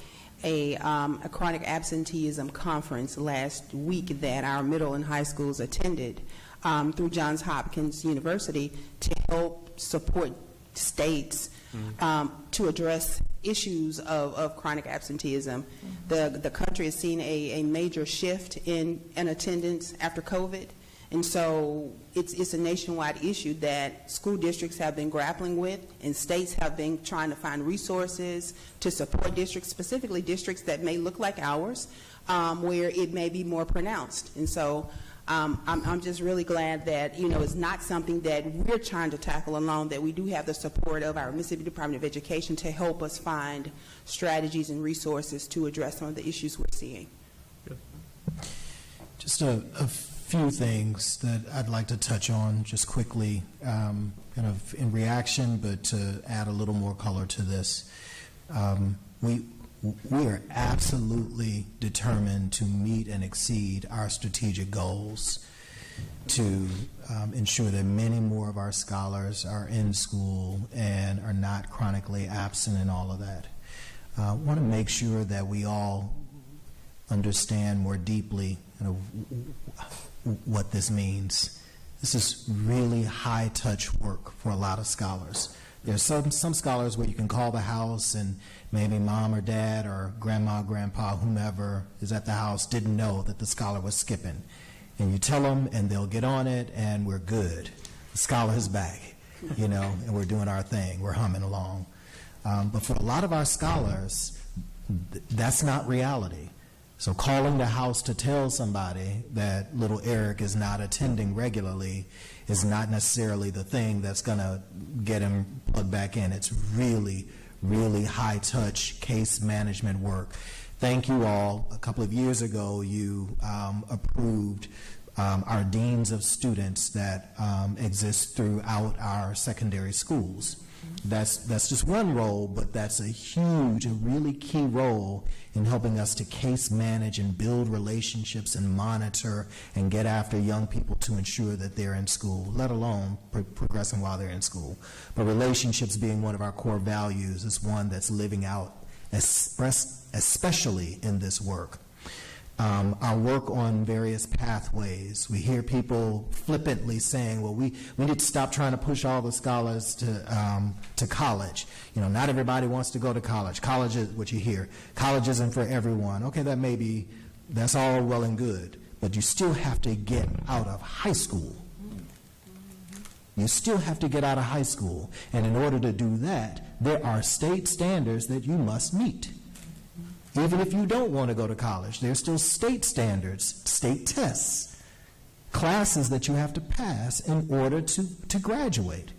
a chronic absenteeism conference last week that our middle and high schools attended through Johns Hopkins University to help support states to address issues of chronic absenteeism. The country has seen a major shift in attendance after COVID, and so it's a nationwide issue that school districts have been grappling with, and states have been trying to find resources to support districts, specifically districts that may look like ours, where it may be more pronounced. And so I'm just really glad that, it's not something that we're trying to tackle alone, that we do have the support of our Mississippi Department of Education to help us find strategies and resources to address some of the issues we're seeing. Good. Just a few things that I'd like to touch on just quickly, kind of in reaction, but to add a little more color to this. We are absolutely determined to meet and exceed our strategic goals to ensure that many more of our scholars are in school and are not chronically absent and all of that. I want to make sure that we all understand more deeply what this means. This is really high-touch work for a lot of scholars. There's some scholars where you can call the house and maybe mom or dad or grandma, grandpa, whomever is at the house didn't know that the scholar was skipping. And you tell them and they'll get on it and we're good. The scholar is back, and we're doing our thing. We're humming along. But for a lot of our scholars, that's not reality. So calling the house to tell somebody that little Eric is not attending regularly is not necessarily the thing that's going to get him plugged back in. It's really, really high-touch case management work. Thank you all. A couple of years ago, you approved our deans of students that exist throughout our secondary schools. That's just one role, but that's a huge, a really key role in helping us to case manage and build relationships and monitor and get after young people to ensure that they're in school, let alone progressing while they're in school. But relationships being one of our core values is one that's living out, especially in this work. Our work on various pathways. We hear people flippantly saying, well, we need to stop trying to push all the scholars to college. Not everybody wants to go to college. College is what you hear. College isn't for everyone. Okay, that's all well and good, but you still have to get out of high school. You still have to get out of high school, and in order to do that, there are state standards that you must meet. Even if you don't want to go to college, there's still state standards, state tests, classes that you have to pass in order to graduate.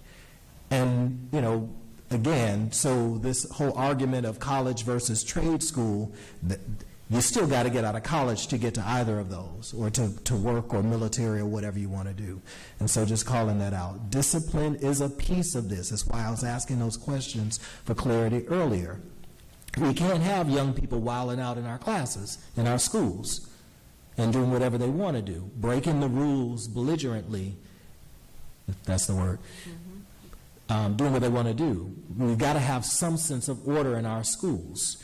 And, again, so this whole argument of college versus trade school, you still got to get out of college to get to either of those, or to work or military or whatever you want to do. And so just calling that out. Discipline is a piece of this. That's why I was asking those questions for clarity earlier. We can't have young people wilding out in our classes, in our schools, and doing whatever they want to do, breaking the rules belligerently, if that's the word, doing what they want to do. We've got to have some sense of order in our schools.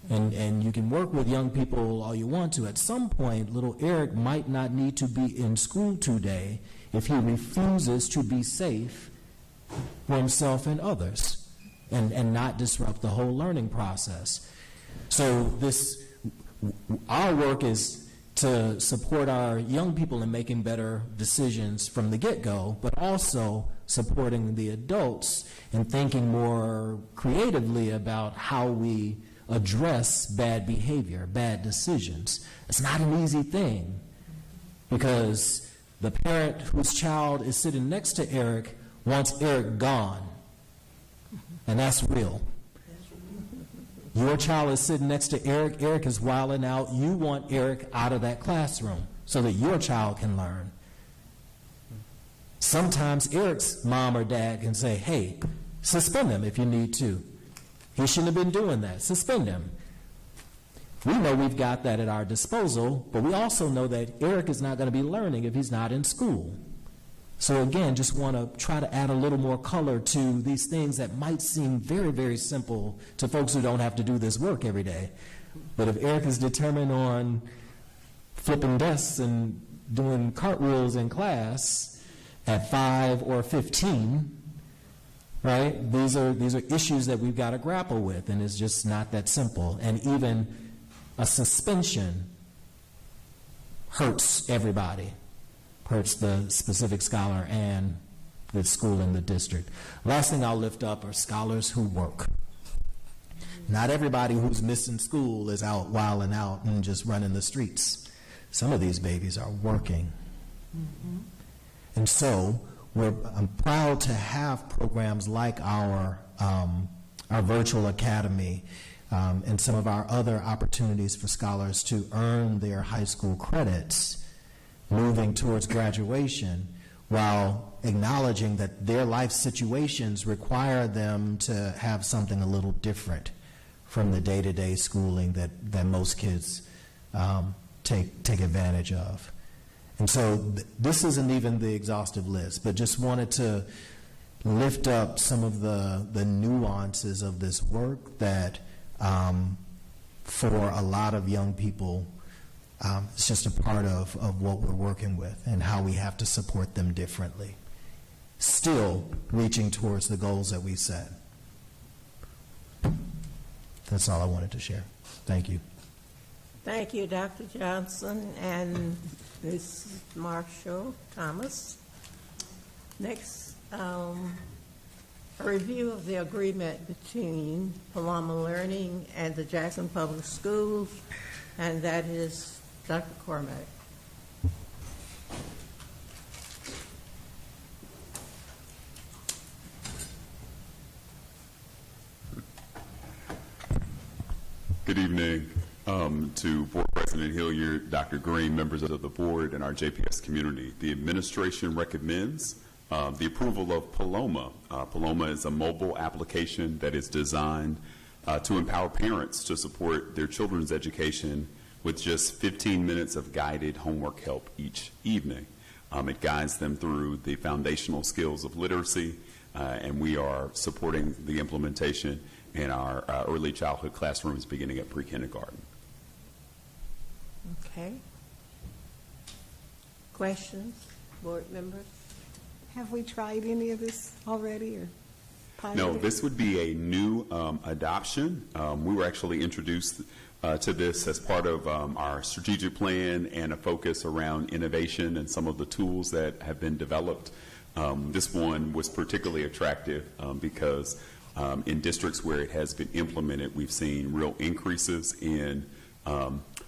And you can work with young people all you want to. At some point, little Eric might not need to be in school today if he refuses to be safe for himself and others. And not disrupt the whole learning process. So our work is to support our young people in making better decisions from the get-go, but also supporting the adults in thinking more creatively about how we address bad behavior, bad decisions. It's not an easy thing, because the parent whose child is sitting next to Eric wants Eric gone. And that's real. Your child is sitting next to Eric. Eric is wilding out. You want Eric out of that classroom so that your child can learn. Sometimes Eric's mom or dad can say, hey, Suspend him if you need to. He shouldn't have been doing that. Suspend him. We know we've got that at our disposal, but we also know that Eric is not going to be learning if he's not in school. So again, just want to try to add a little more color to these things that might seem very, very simple to folks who don't have to do this work every day. But if Eric is determined on flipping desks and doing cartwheels in class at 5 or 15, right? These are issues that we've got to grapple with, and it's just not that simple. And even a suspension hurts everybody, hurts the specific scholar and the school and the district. Last thing I'll lift up are scholars who work. Not everybody who's missing school is out wilding out and just running the streets. Some of these babies are working. And so I'm proud to have programs like our virtual academy and some of our other opportunities for scholars to earn their high school credits moving towards graduation, while acknowledging that their life situations require them to have something a little different from the day-to-day schooling that most kids take advantage of. And so this isn't even the exhaustive list, but just wanted to lift up some of the nuances of this work that for a lot of young people, it's just a part of what we're working with and how we have to support them differently, still reaching towards the goals that we set. That's all I wanted to share. Thank you. Thank you, Dr. Johnson and Ms. Marshall Thomas. Next, a review of the agreement between Paloma Learning and the Jackson Public Schools, and that is Dr. Cormack. Good evening to Board President Hilliard, Dr. Green, members of the board, and our JPS community. The administration recommends the approval of Paloma. Paloma is a mobile application that is designed to empower parents to support their children's education with just 15 minutes of guided homework help each evening. It guides them through the foundational skills of literacy, and we are supporting the implementation in our early childhood classrooms beginning at pre-kindergarten. Okay. Questions, board members? Have we tried any of this already or piloted? No, this would be a new adoption. We were actually introduced to this as part of our strategic plan and a focus around innovation and some of the tools that have been developed. This one was particularly attractive because in districts where it has been implemented, we've seen real increases in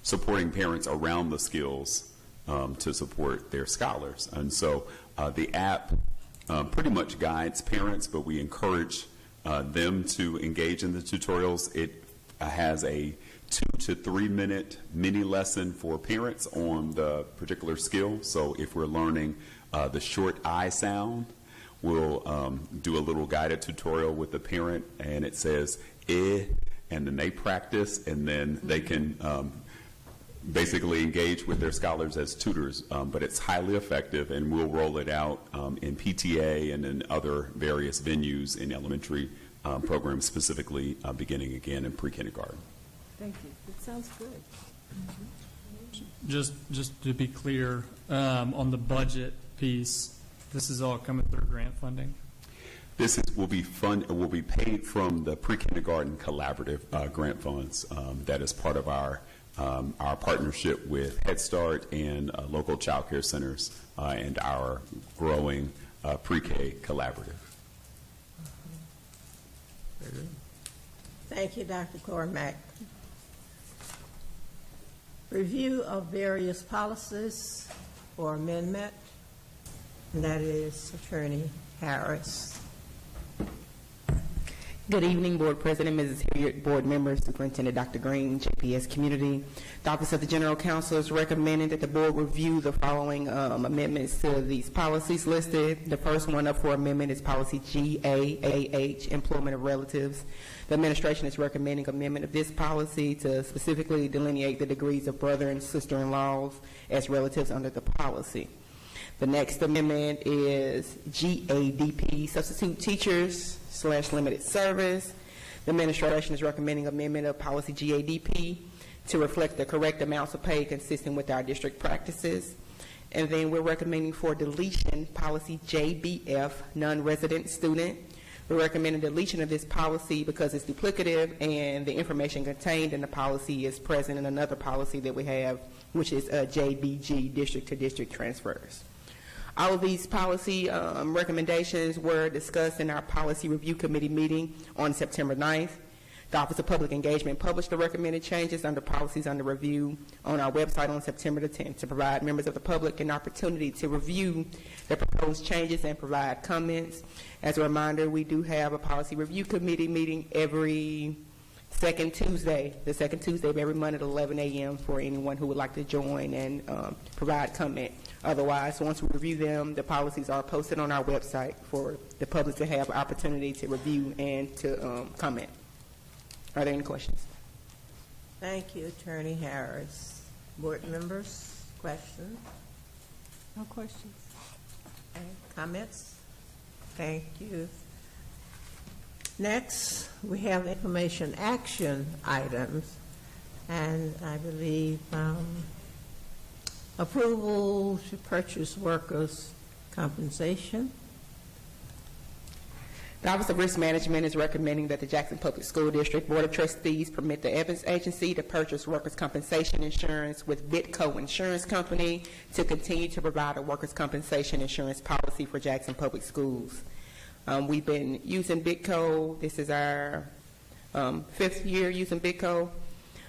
supporting parents around the skills to support their scholars. And so the app pretty much guides parents, but we encourage them to engage in the tutorials. It has a 2 to 3 minute mini lesson for parents on the particular skill. So if we're learning the short I sound, we'll do a little guided tutorial with the parent, and it says eh, and then they practice, and then they can basically engage with their scholars as tutors. But it's highly effective, and we'll roll it out in PTA and in other various venues in elementary programs, specifically beginning again in pre-kindergarten. Thank you. It sounds good. Just to be clear, on the budget piece, this is all coming through grant funding? This will be paid from the pre-kindergarten collaborative grant funds. That is part of our partnership with Head Start and local child care centers and our growing pre-K collaborative. Very good. Thank you, Dr. Cormack. Review of various policies for amendment, and that is Attorney Harris. Good evening, Board President, Mrs. Hilliard, Board members, Superintendent Dr. Green, JPS Community. The Office of the General Counsel is recommending that the Board review the following amendments to these policies listed. The first one up for amendment is Policy GAAH, Employment of Relatives. The Administration is recommending amendment of this policy to specifically delineate the degrees of brother and sister-in-laws as relatives under the policy. The next amendment is GADP, Substitute Teachers / Limited Service. The Administration is recommending amendment of Policy GADP to reflect the correct amounts of pay consistent with our district practices. And then we're recommending for deletion Policy JBF, Non-Resident Student. We're recommending deletion of this policy because it's duplicative and the information contained in the policy is present in another policy that we have, which is JBG, District to District Transfers. All of these policy recommendations were discussed in our Policy Review Committee meeting on September 9th. The Office of Public Engagement published the recommended changes under policies under review on our website on September the 10th to provide members of the public an opportunity to review the proposed changes and provide comments. As a reminder, we do have a Policy Review Committee meeting every second Tuesday, the second Tuesday of every month at 11 a.m. for anyone who would like to join and provide comment. Otherwise, once we review them, the policies are posted on our website for the public to have opportunity to review and to comment. Are there any questions? Thank you, Attorney Harris. Board members, questions? No questions. Okay. Comments? Thank you. Next, we have information action items, and I believe approval to purchase workers' compensation. The Office of Risk Management is recommending that the Jackson Public School District Board of Trustees permit the Evans Agency to purchase workers' compensation insurance with Bitco Insurance Company to continue to provide a workers' compensation insurance policy for Jackson Public Schools. We've been using Bitco. This is our 5th year using Bitco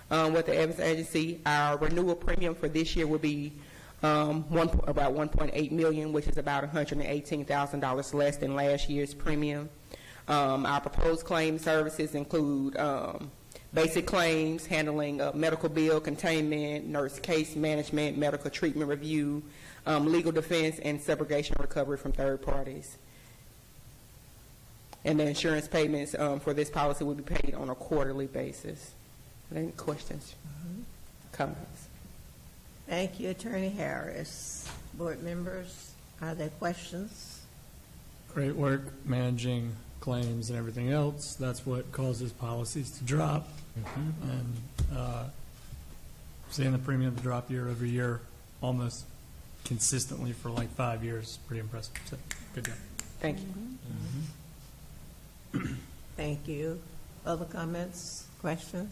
with the Evans Agency. Our renewal premium for this year will be about $1.8 million, which is about $118,000 less than last year's premium. Our proposed claim services include basic claims, handling medical bill containment, nurse case management, medical treatment review, legal defense, and subrogation recovery from third parties. And the insurance payments for this policy will be paid on a quarterly basis. Are there any questions? Comments? Thank you, Attorney Harris. Board members, are there questions? Great work managing claims and everything else. That's what causes policies to drop. And seeing the premium drop year over year almost consistently for like 5 years is pretty impressive. So, good job. Thank you. Thank you. Other comments, questions?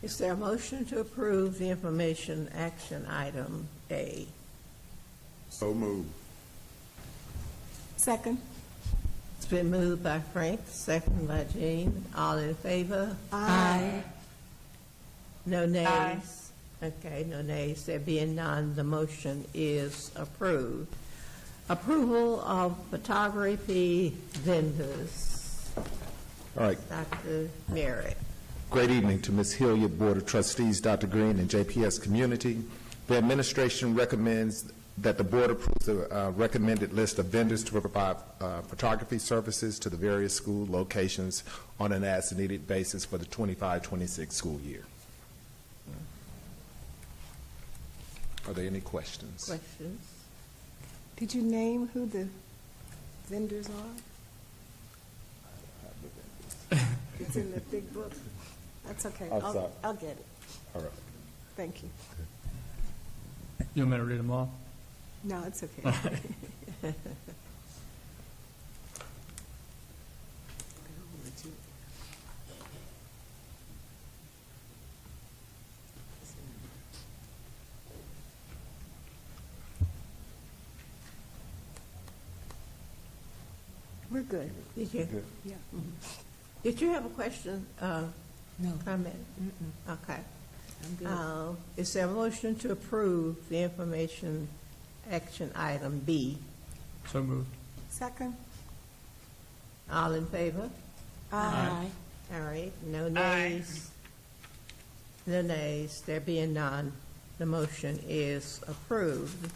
Is there a motion to approve the information action item A? So moved. Second. It's been moved by Frank, second by Jean. All in favor? Aye. No nays? Okay, no nays. There being none, the motion is approved. Approval of photography vendors. All right. Dr. Merritt. Great evening to Ms. Hilliard, Board of Trustees, Dr. Green, and JPS Community. The administration recommends that the board approves the recommended list of vendors to provide photography services to the various school locations on an as-needed basis for the 25-26 school year. Are there any questions? Questions? Did you name who the vendors are? It's in the big book. That's okay. I'll get it. All right. Thank you. You want me to read them all? No, it's okay. We're good. Did you? Yeah. Did you have a question? No. Comment? Okay. I'm good. Is there a motion to approve the information action item B? So moved. Second. All in favor? Aye. All right, no nays? No nays. There being none, the motion is approved.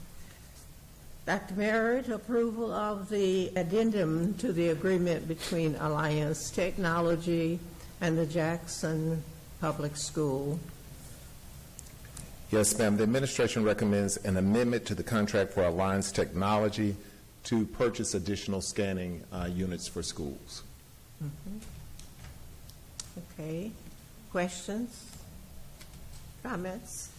Dr. Merritt, approval of the addendum to the agreement between Alliance Technology and the Jackson Public School. Yes, ma'am. The administration recommends an amendment to the contract for Alliance Technology to purchase additional scanning units for schools. Okay. Questions? Comments?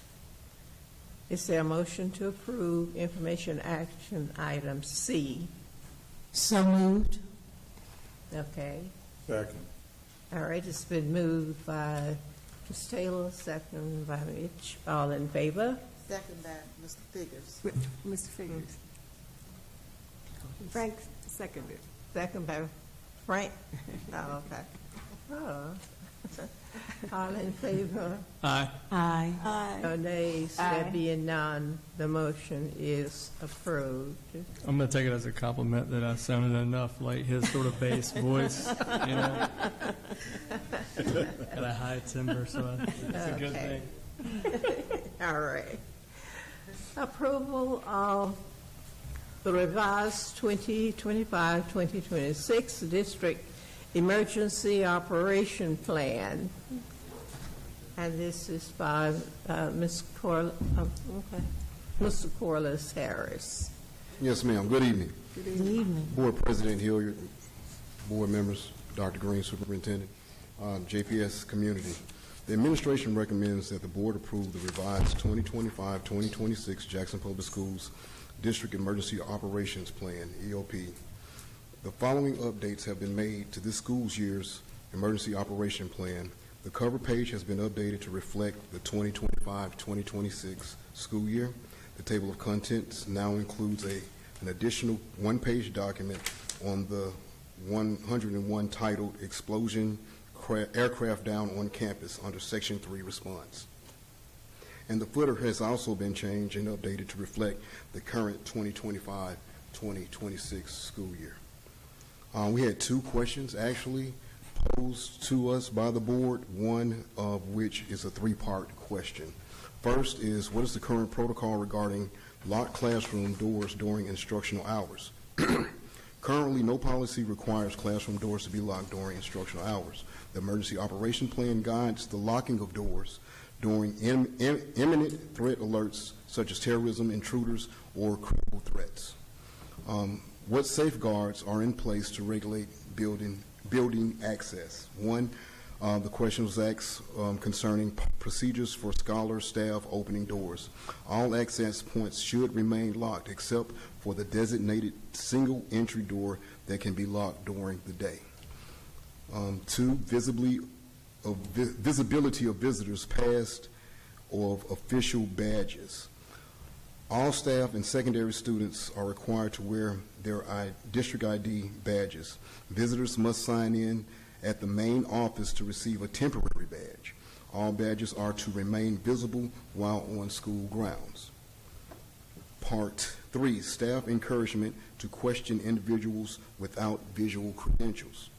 Is there a motion to approve information action item C? So moved. Okay. Second. All right, it's been moved by Ms. Taylor, second by Mitch. All in favor? Second by Mr. Figurs. Mr. Figurs. Frank seconded. Second by Frank? Oh, okay. Oh. All in favor? Aye. Aye. Aye. No nays. There being none, the motion is approved. I'm going to take it as a compliment that I sounded enough like his sort of bass voice, you know. Got a high timbre, so it's a good Okay. thing. All right. Approval of the revised 2025-2026 District Emergency Operation Plan. And this is by Mr. Corliss Harris. Yes, ma'am. Good evening. Good evening. Board President Hilliard, board members, Dr. Green, Superintendent, JPS community. The administration recommends that the board approve the revised 2025-2026 Jackson Public Schools District Emergency Operations Plan, EOP. The following updates have been made to this school's year's emergency operation plan. The cover page has been updated to reflect the 2025-2026 school year. The table of contents now includes an additional one-page document on the 101 titled Explosion Aircraft Down on Campus under Section 3 response. And the footer has also been changed and updated to reflect the current 2025-2026 school year. We had two questions actually posed to us by the board, one of which is a three-part question. First is, what is the current protocol regarding locked classroom doors during instructional hours? Currently, no policy requires classroom doors to be locked during instructional hours. The emergency operation plan guides the locking of doors during imminent threat alerts such as terrorism, intruders, or critical threats. What safeguards are in place to regulate building access? One, the question was asked concerning procedures for scholar staff opening doors. All access points should remain locked except for the designated single entry door that can be locked during the day. Two, visibility of visitors past or of official badges. All staff and secondary students are required to wear their district ID badges. Visitors must sign in at the main office to receive a temporary badge. All badges are to remain visible while on school grounds. Part 3, staff encouragement to question individuals without visual credentials.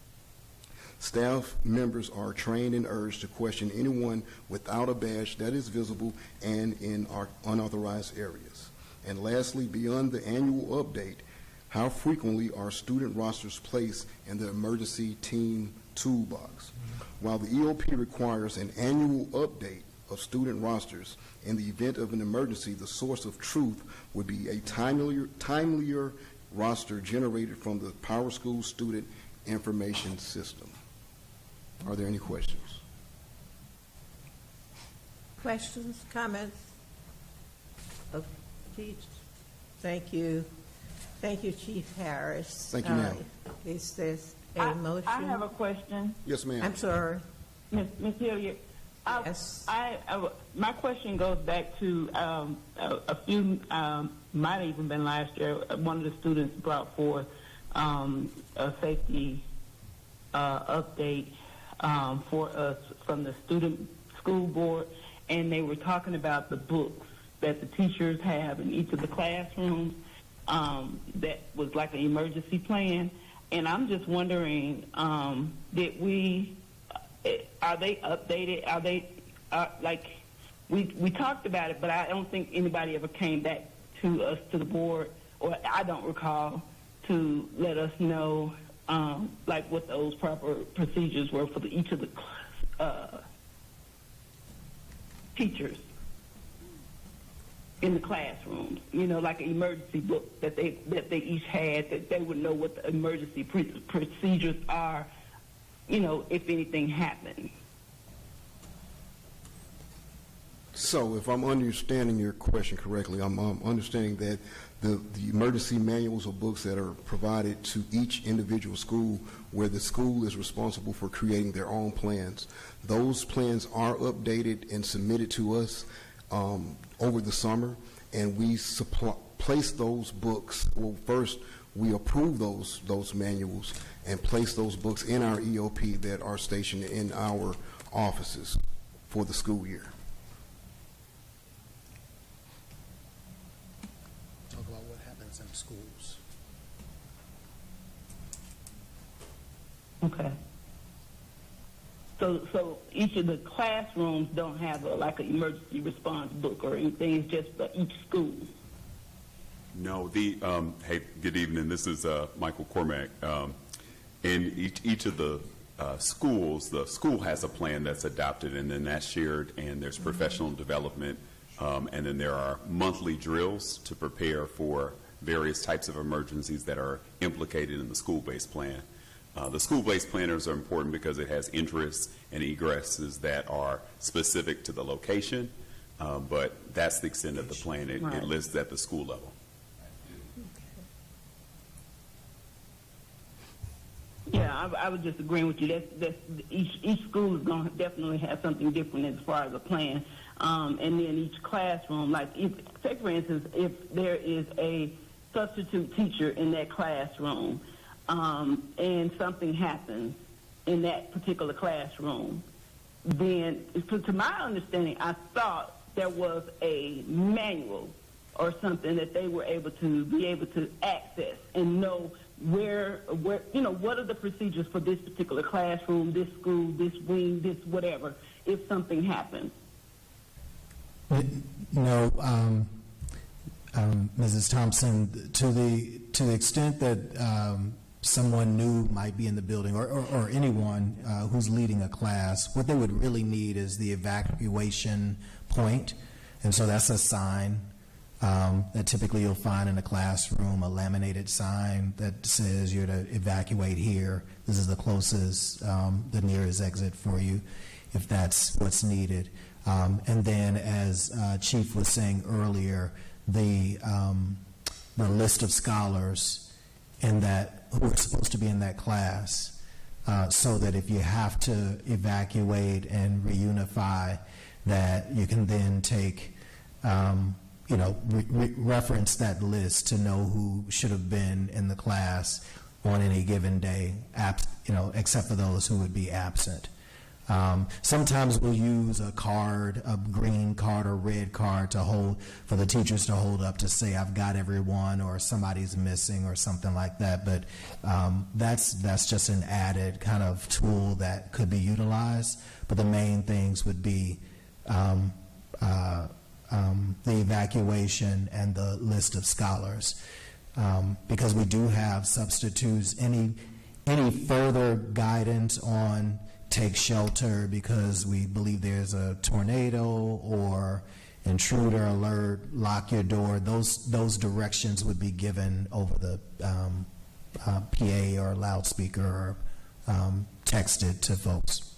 Staff members are trained and urged to question anyone without a badge that is visible and in our unauthorized areas. And lastly, beyond the annual update, how frequently are student rosters placed in the emergency team toolbox? While the EOP requires an annual update of student rosters, in the event of an emergency, the source of truth would be a timelier roster generated from the PowerSchool Student Information System. Are there any questions? Questions, comments? Of Chief? Thank you. Thank you, Chief Harris. Thank you, ma'am. Is there a motion? I have a question. Yes, ma'am. I'm sorry. Ms. Hilliard. Yes. My question goes back to a few, might have even been last year, one of the students brought forth a safety update for us from the student school board, and they were talking about the books that the teachers have in each of the classrooms. That was like an emergency plan, And I'm just wondering, are they updated? Are they, like, we talked about it, but I don't think anybody ever came back to us, to the board, or I don't recall, to let us know, like, what those proper procedures were for each of the teachers in the classrooms. You know, like an emergency book that they each had, that they would know what the emergency procedures are, you know, if anything happened. So if I'm understanding your question correctly, I'm understanding that the emergency manuals or books that are provided to each individual school, where the school is responsible for creating their own plans, those plans are updated and submitted to us over the summer, and we place those books. Well, first we approve those manuals and place those books in our EOP that are stationed in our offices for the school year. Talk about what happens in schools. Okay. So each of the classrooms don't have like an emergency response book or anything. It's just for each school. No, hey, good evening. This is Michael Cormack. In each of the schools, the school has a plan that's adopted, and then that's shared, and there's professional development, and then there are monthly drills to prepare for various types of emergencies that are implicated in the school-based plan. The school-based planners are important because it has entries and egresses that are specific to the location, but that's the extent of the plan. It lists at the school level. Yeah, I would just agree with you. That's each school is going to definitely have something different as far as a plan, and then each classroom. Like, say for instance, if there is a substitute teacher in that classroom, and something happens in that particular classroom, then, to my understanding, I thought there was a manual or something that they were able to access and know where what are the procedures for this particular classroom, this school, this wing, this whatever, if something happens. No, Mrs. Thompson, to the extent that someone new might be in the building, or anyone who's leading a class, what they would really need is the evacuation point. And so that's a sign that typically you'll find in a classroom, a laminated sign that says you're to evacuate here. This is the closest, the nearest exit for you, if that's what's needed. And then, as Chief was saying earlier, the list of scholars in that who are supposed to be in that class, so that if you have to evacuate and reunify, that you can then take, reference that list to know who should have been in the class on any given day, except for those who would be absent. Sometimes we'll use a card, a green card or red card for the teachers to hold up to say, I've got everyone, or somebody's missing or something like that. But that's just an added kind of tool that could be utilized. But the main things would be the evacuation and the list of scholars. Because we do have substitutes. Any further guidance on take shelter because we believe there's a tornado or intruder alert, lock your door, those directions would be given over the PA or loudspeaker, or texted to folks.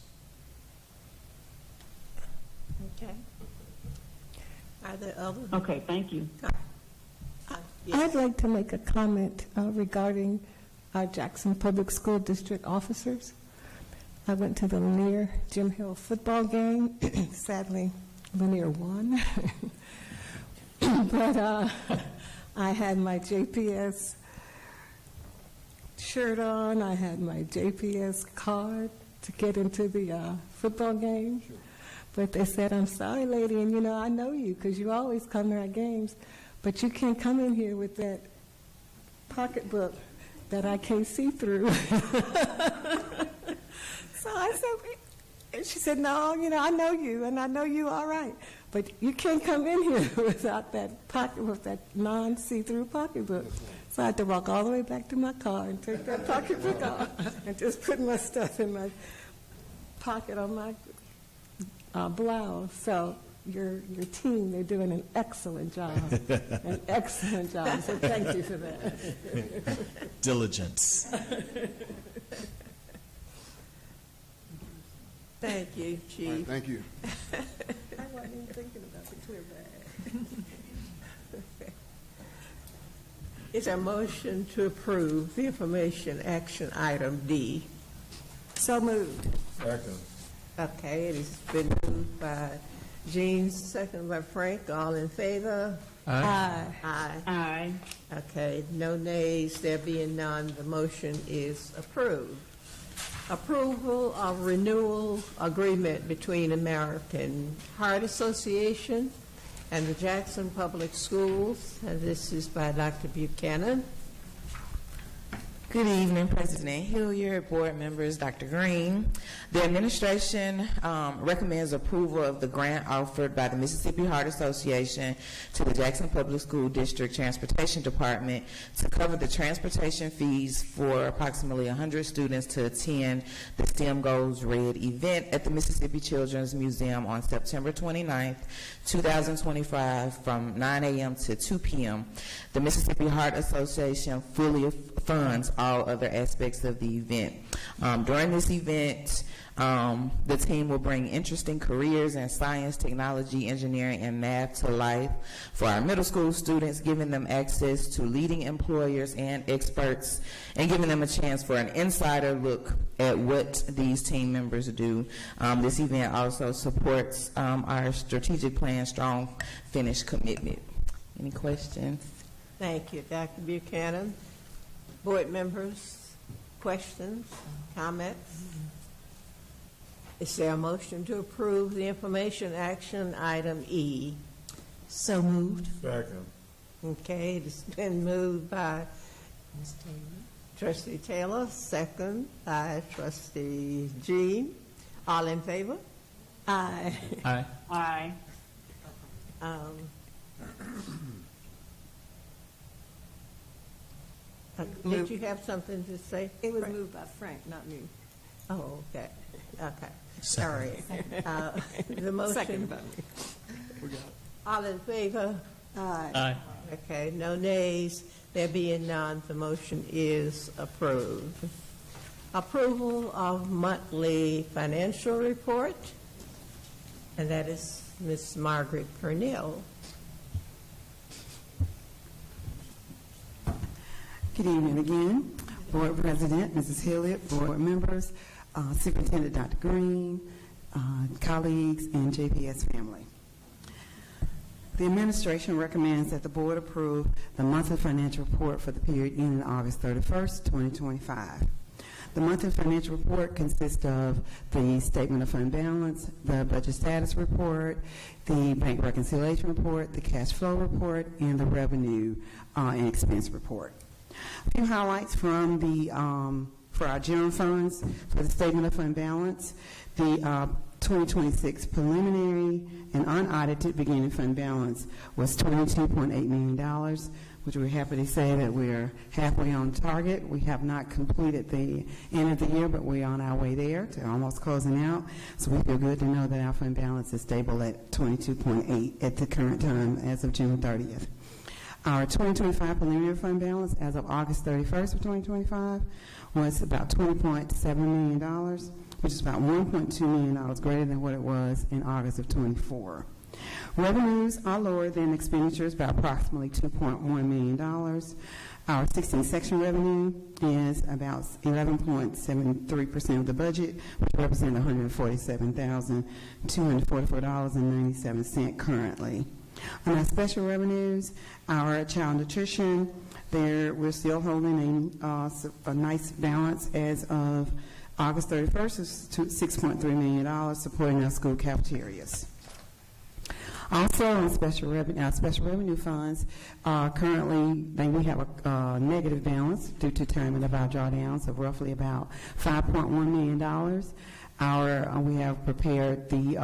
Okay. Are there others? Okay, thank you. Yes. I'd like to make a comment regarding our Jackson Public School District officers. I went to the Lanier Jim Hill football game. Sadly, Lanier won. But I had my JPS shirt on. I had my JPS card to get into the football game. Sure. But they said, I'm sorry, lady, and I know you because you always come to our games, but you can't come in here with that pocketbook that I can't see through. So I said, and she said, no, I know you, and I know you all right, but you can't come in here without that pocket, with that non-see-through pocketbook. So I had to walk all the way back to my car and take that pocketbook off and just put my stuff in my pocket on my blouse. So your team, they're doing an excellent job, an excellent job. So thank you for that. Diligence. Thank you, Chief. All right, thank you. I wasn't even thinking about the clear bag. Is there a motion to approve the information action item D? So moved. Second. Okay, it has been moved by Jean, seconded by Frank. All in favor? Aye. Aye. Aye. Okay, no nays, there being none, the motion is approved. Approval of renewal agreement between American Heart Association and the Jackson Public Schools, and this is by Dr. Buchanan. Good evening, President Hilliard, board members, Dr. Green. The administration recommends approval of the grant offered by the Mississippi Heart Association to the Jackson Public School District Transportation Department to cover the transportation fees for approximately 100 students to attend the STEM Goes Red event at the Mississippi Children's Museum on September 29th, 2025 from 9 a.m. to 2 p.m. The Mississippi Heart Association fully funds all other aspects of the event. During this event, the team will bring interesting careers in science, technology, engineering, and math to life for our middle school students, giving them access to leading employers and experts, and giving them a chance for an insider look at what these team members do. This event also supports our strategic plan, Strong Finish Commitment. Any questions? Thank you, Dr. Buchanan. Board members, questions, comments? Is there a motion to approve the information action item E? So moved. Second. Okay, it's been moved by Trustee Taylor, second by Trustee Jean. All in favor? Aye. Aye. Aye. Did you have something to say? It was moved by Frank, not me. Oh, okay, okay. Second. Sorry. The motion. Second by me. All in favor? Aye. Aye. Okay, no nays. There being none, the motion is approved. Approval of monthly financial report, and that is Ms. Margaret Purnell. Good evening again. Board President, Mrs. Hilliard, board members, Superintendent Dr. Green, colleagues, and JPS family. The administration recommends that the board approve the monthly financial report for the period ending August 31st, 2025. The monthly financial report consists of the statement of fund balance, the budget status report, the bank reconciliation report, the cash flow report, and the revenue and expense report. A few highlights from the for our general funds. For the statement of fund balance, the 2026 preliminary and unaudited beginning fund balance was $22.8 million, which we're happy to say that we're halfway on target. We have not completed the end of the year, but we're on our way there to almost closing out. So we feel good to know that our fund balance is stable at 22.8 at the current time as of June 30th. Our 2025 preliminary fund balance as of August 31st of 2025 was about $20.7 million, which is about $1.2 million greater than what it was in August of 24. Revenues are lower than expenditures by approximately $2.1 million. Our 16th section revenue is about 11.73% of the budget, which represents $147,244.97 currently. On our special revenues, our child nutrition, we're still holding a nice balance as of August 31st, is $6.3 million, supporting our school cafeterias. Also, on special revenue funds, currently, we have a negative balance due to timing of our drawdowns of roughly about $5.1 million. We have prepared the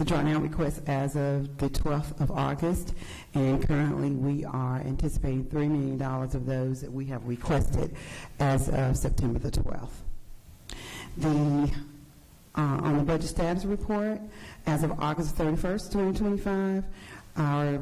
drawdown request as of the 12th of August, and currently we are anticipating $3 million of those that we have requested as of September the 12th. On the budget status report, as of August 31st, 2025, our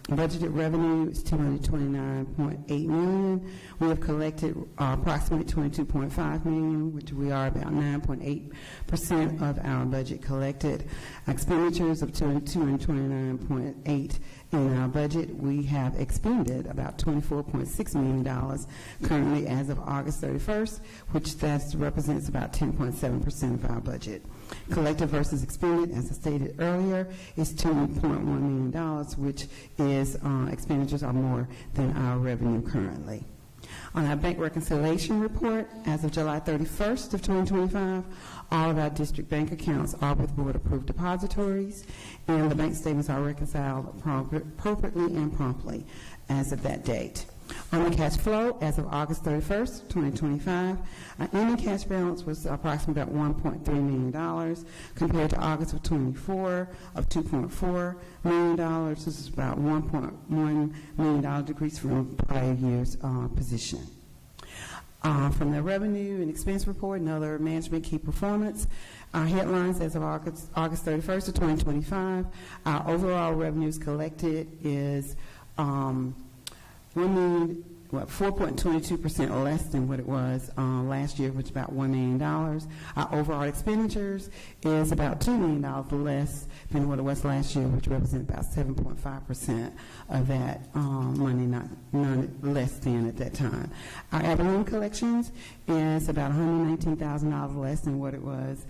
budgeted revenue is $229.8 million. We have collected approximately $22.5 million, which we are about 9.8% of our budget collected. Expenditures of $229.8 in our budget. We have expended about $24.6 million currently as of August 31st, which that represents about 10.7% of our budget. Collected versus expended, as I stated earlier, is $2.1 million, which is expenditures are more than our revenue currently. On our bank reconciliation report, as of July 31st of 2025, all of our district bank accounts are with board-approved depositories, and the bank statements are reconciled appropriately and promptly as of that date. On the cash flow, as of August 31st, 2025, our ending cash balance was approximately about $1.3 million compared to August of 24 of $2.4 million. This is about $1.1 million decrease from prior year's position. From the revenue and expense report and other management key performance, our headlines as of August 31st of 2025, our overall revenues collected is 4.22% less than what it was last year, which is about $1 million. Our overall expenditures is about $2 million less than what it was last year, which represents about 7.5% of that money, none less than at that time. Our ad collections is about $119,000 less than what it was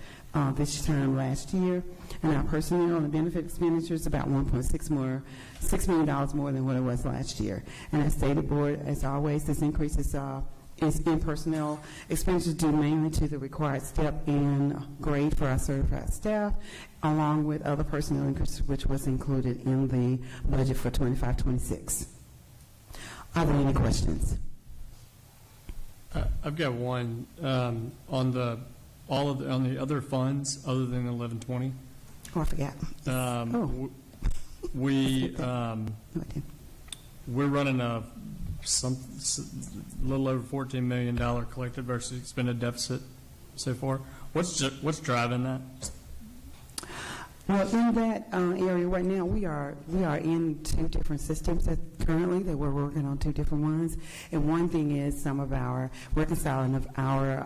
this time last year, and our personnel and benefit expenditures about $6 million more than what it was last year. And as stated, board, as always, this increase is in personnel expenditures due mainly to the required step in grade for our certified staff, along with other personnel increases which was included in the budget for 25-26. Are there any questions? I've got one on the other funds other than 1120. Oh, I forgot. We're running a little over $14 million collected versus expended deficit so far. What's driving that? Well, in that area right now, we are in two different systems currently that we're working on, two different ones. And one thing is some of our reconciling of our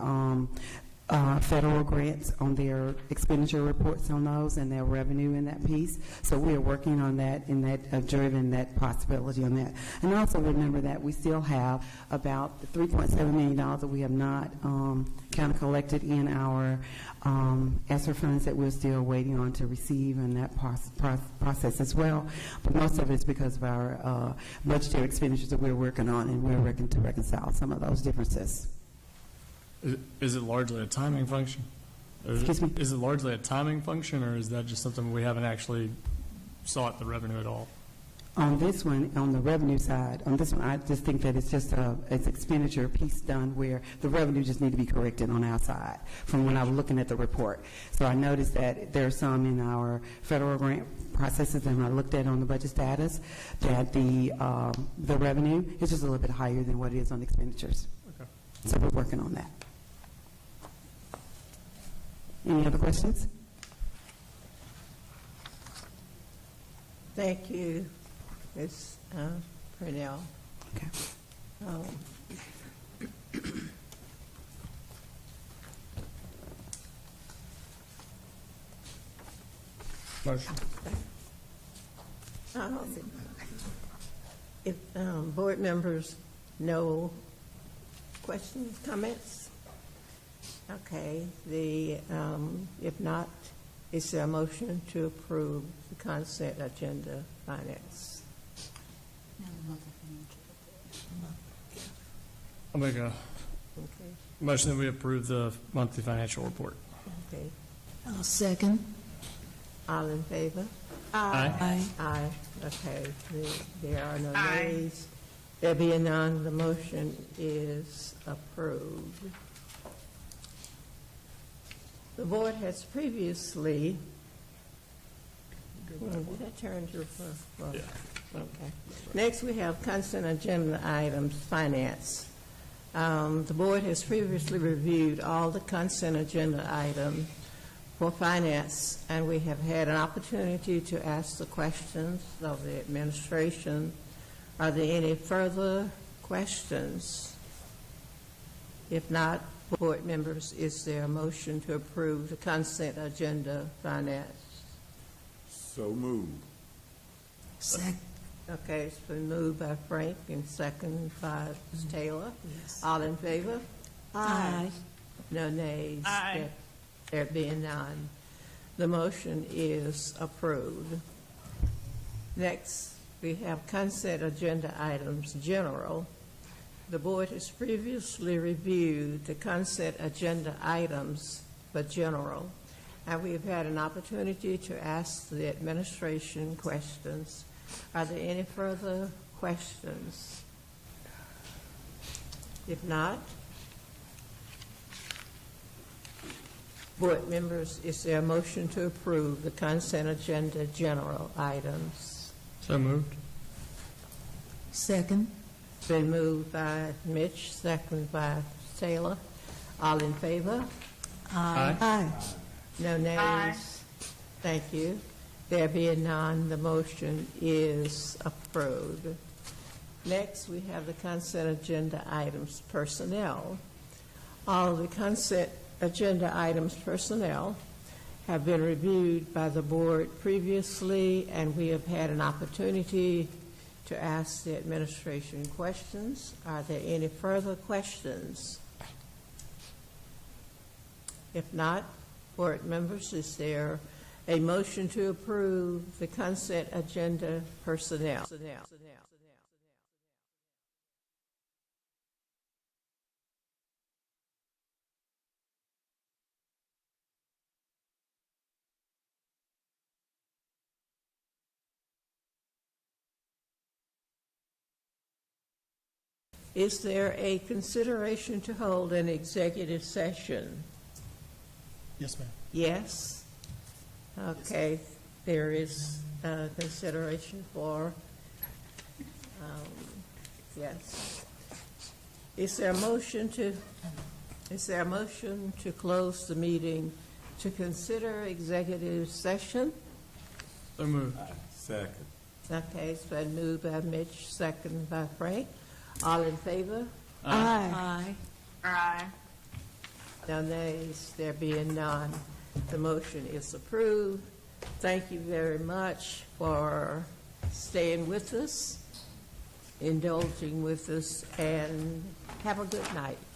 federal grants on their expenditure reports on those and their revenue in that piece. So we are working on that and that driven that possibility on that. And also remember that we still have about $3.7 million that we have not kind of collected in our ESSER funds that we're still waiting on to receive in that process as well. But most of it is because of our budgetary expenditures that we're working on, and we're working to reconcile some of those differences. Is it largely a timing function? Excuse me? Is it largely a timing function, or is that just something we haven't actually sought the revenue at all? On this one, on the revenue side, on this one, I just think that it's just it's expenditure piece done where the revenue just need to be corrected on our side from when I was looking at the report. So I noticed that there are some in our federal grant processes, and I looked at on the budget status that the revenue is just a little bit higher than what it is on expenditures. Okay. So we're working on that. Any other questions? Thank you, Ms. Purnell. Okay. Motion. If board members, no questions, comments? Okay, if not, is there a motion to approve the consent agenda finance? I'll make a motion that we approve the monthly financial report. Okay. I'll second. All in favor? Aye. Aye. Okay, there are no nays. There being none, the motion is approved. The board has previously, did I turn to first? Well, okay. Next, we have consent agenda items, finance. The board has previously reviewed all the consent agenda items for finance, and we have had an opportunity to ask the questions of the administration. Are there any further questions? If not, board members, is there a motion to approve the consent agenda finance? So moved. Second. Okay, it's been moved by Frank and second by Ms. Taylor. All in favor? Aye. No nays. Aye. There being none, the motion is approved. Next, we have consent agenda items, general. The board has previously reviewed the consent agenda items for general, and we have had an opportunity to ask the administration questions. Are there any further questions? If not, board members, is there a motion to approve the consent agenda general items? So moved. Second. Been moved by Mitch, second by Taylor. All in favor? Aye. Aye. No nays? Thank you. There being none, the motion is approved. Next, we have the consent agenda items, personnel. All of the consent agenda items, personnel, have been reviewed by the board previously, and we have had an opportunity to ask the administration questions. Are there any further questions? If not, board members, is there a motion to approve the consent agenda personnel? Is there a consideration to hold an executive session? Yes, ma'am. Yes? Okay, there is consideration for, yes. Is there a motion to close the meeting to consider executive session? So moved. Second. Okay, it's been moved by Mitch, second by Frank. All in favor? Aye. Aye. No nays, there being none. The motion is approved. Thank you very much for staying with us, indulging with us, and have a good night.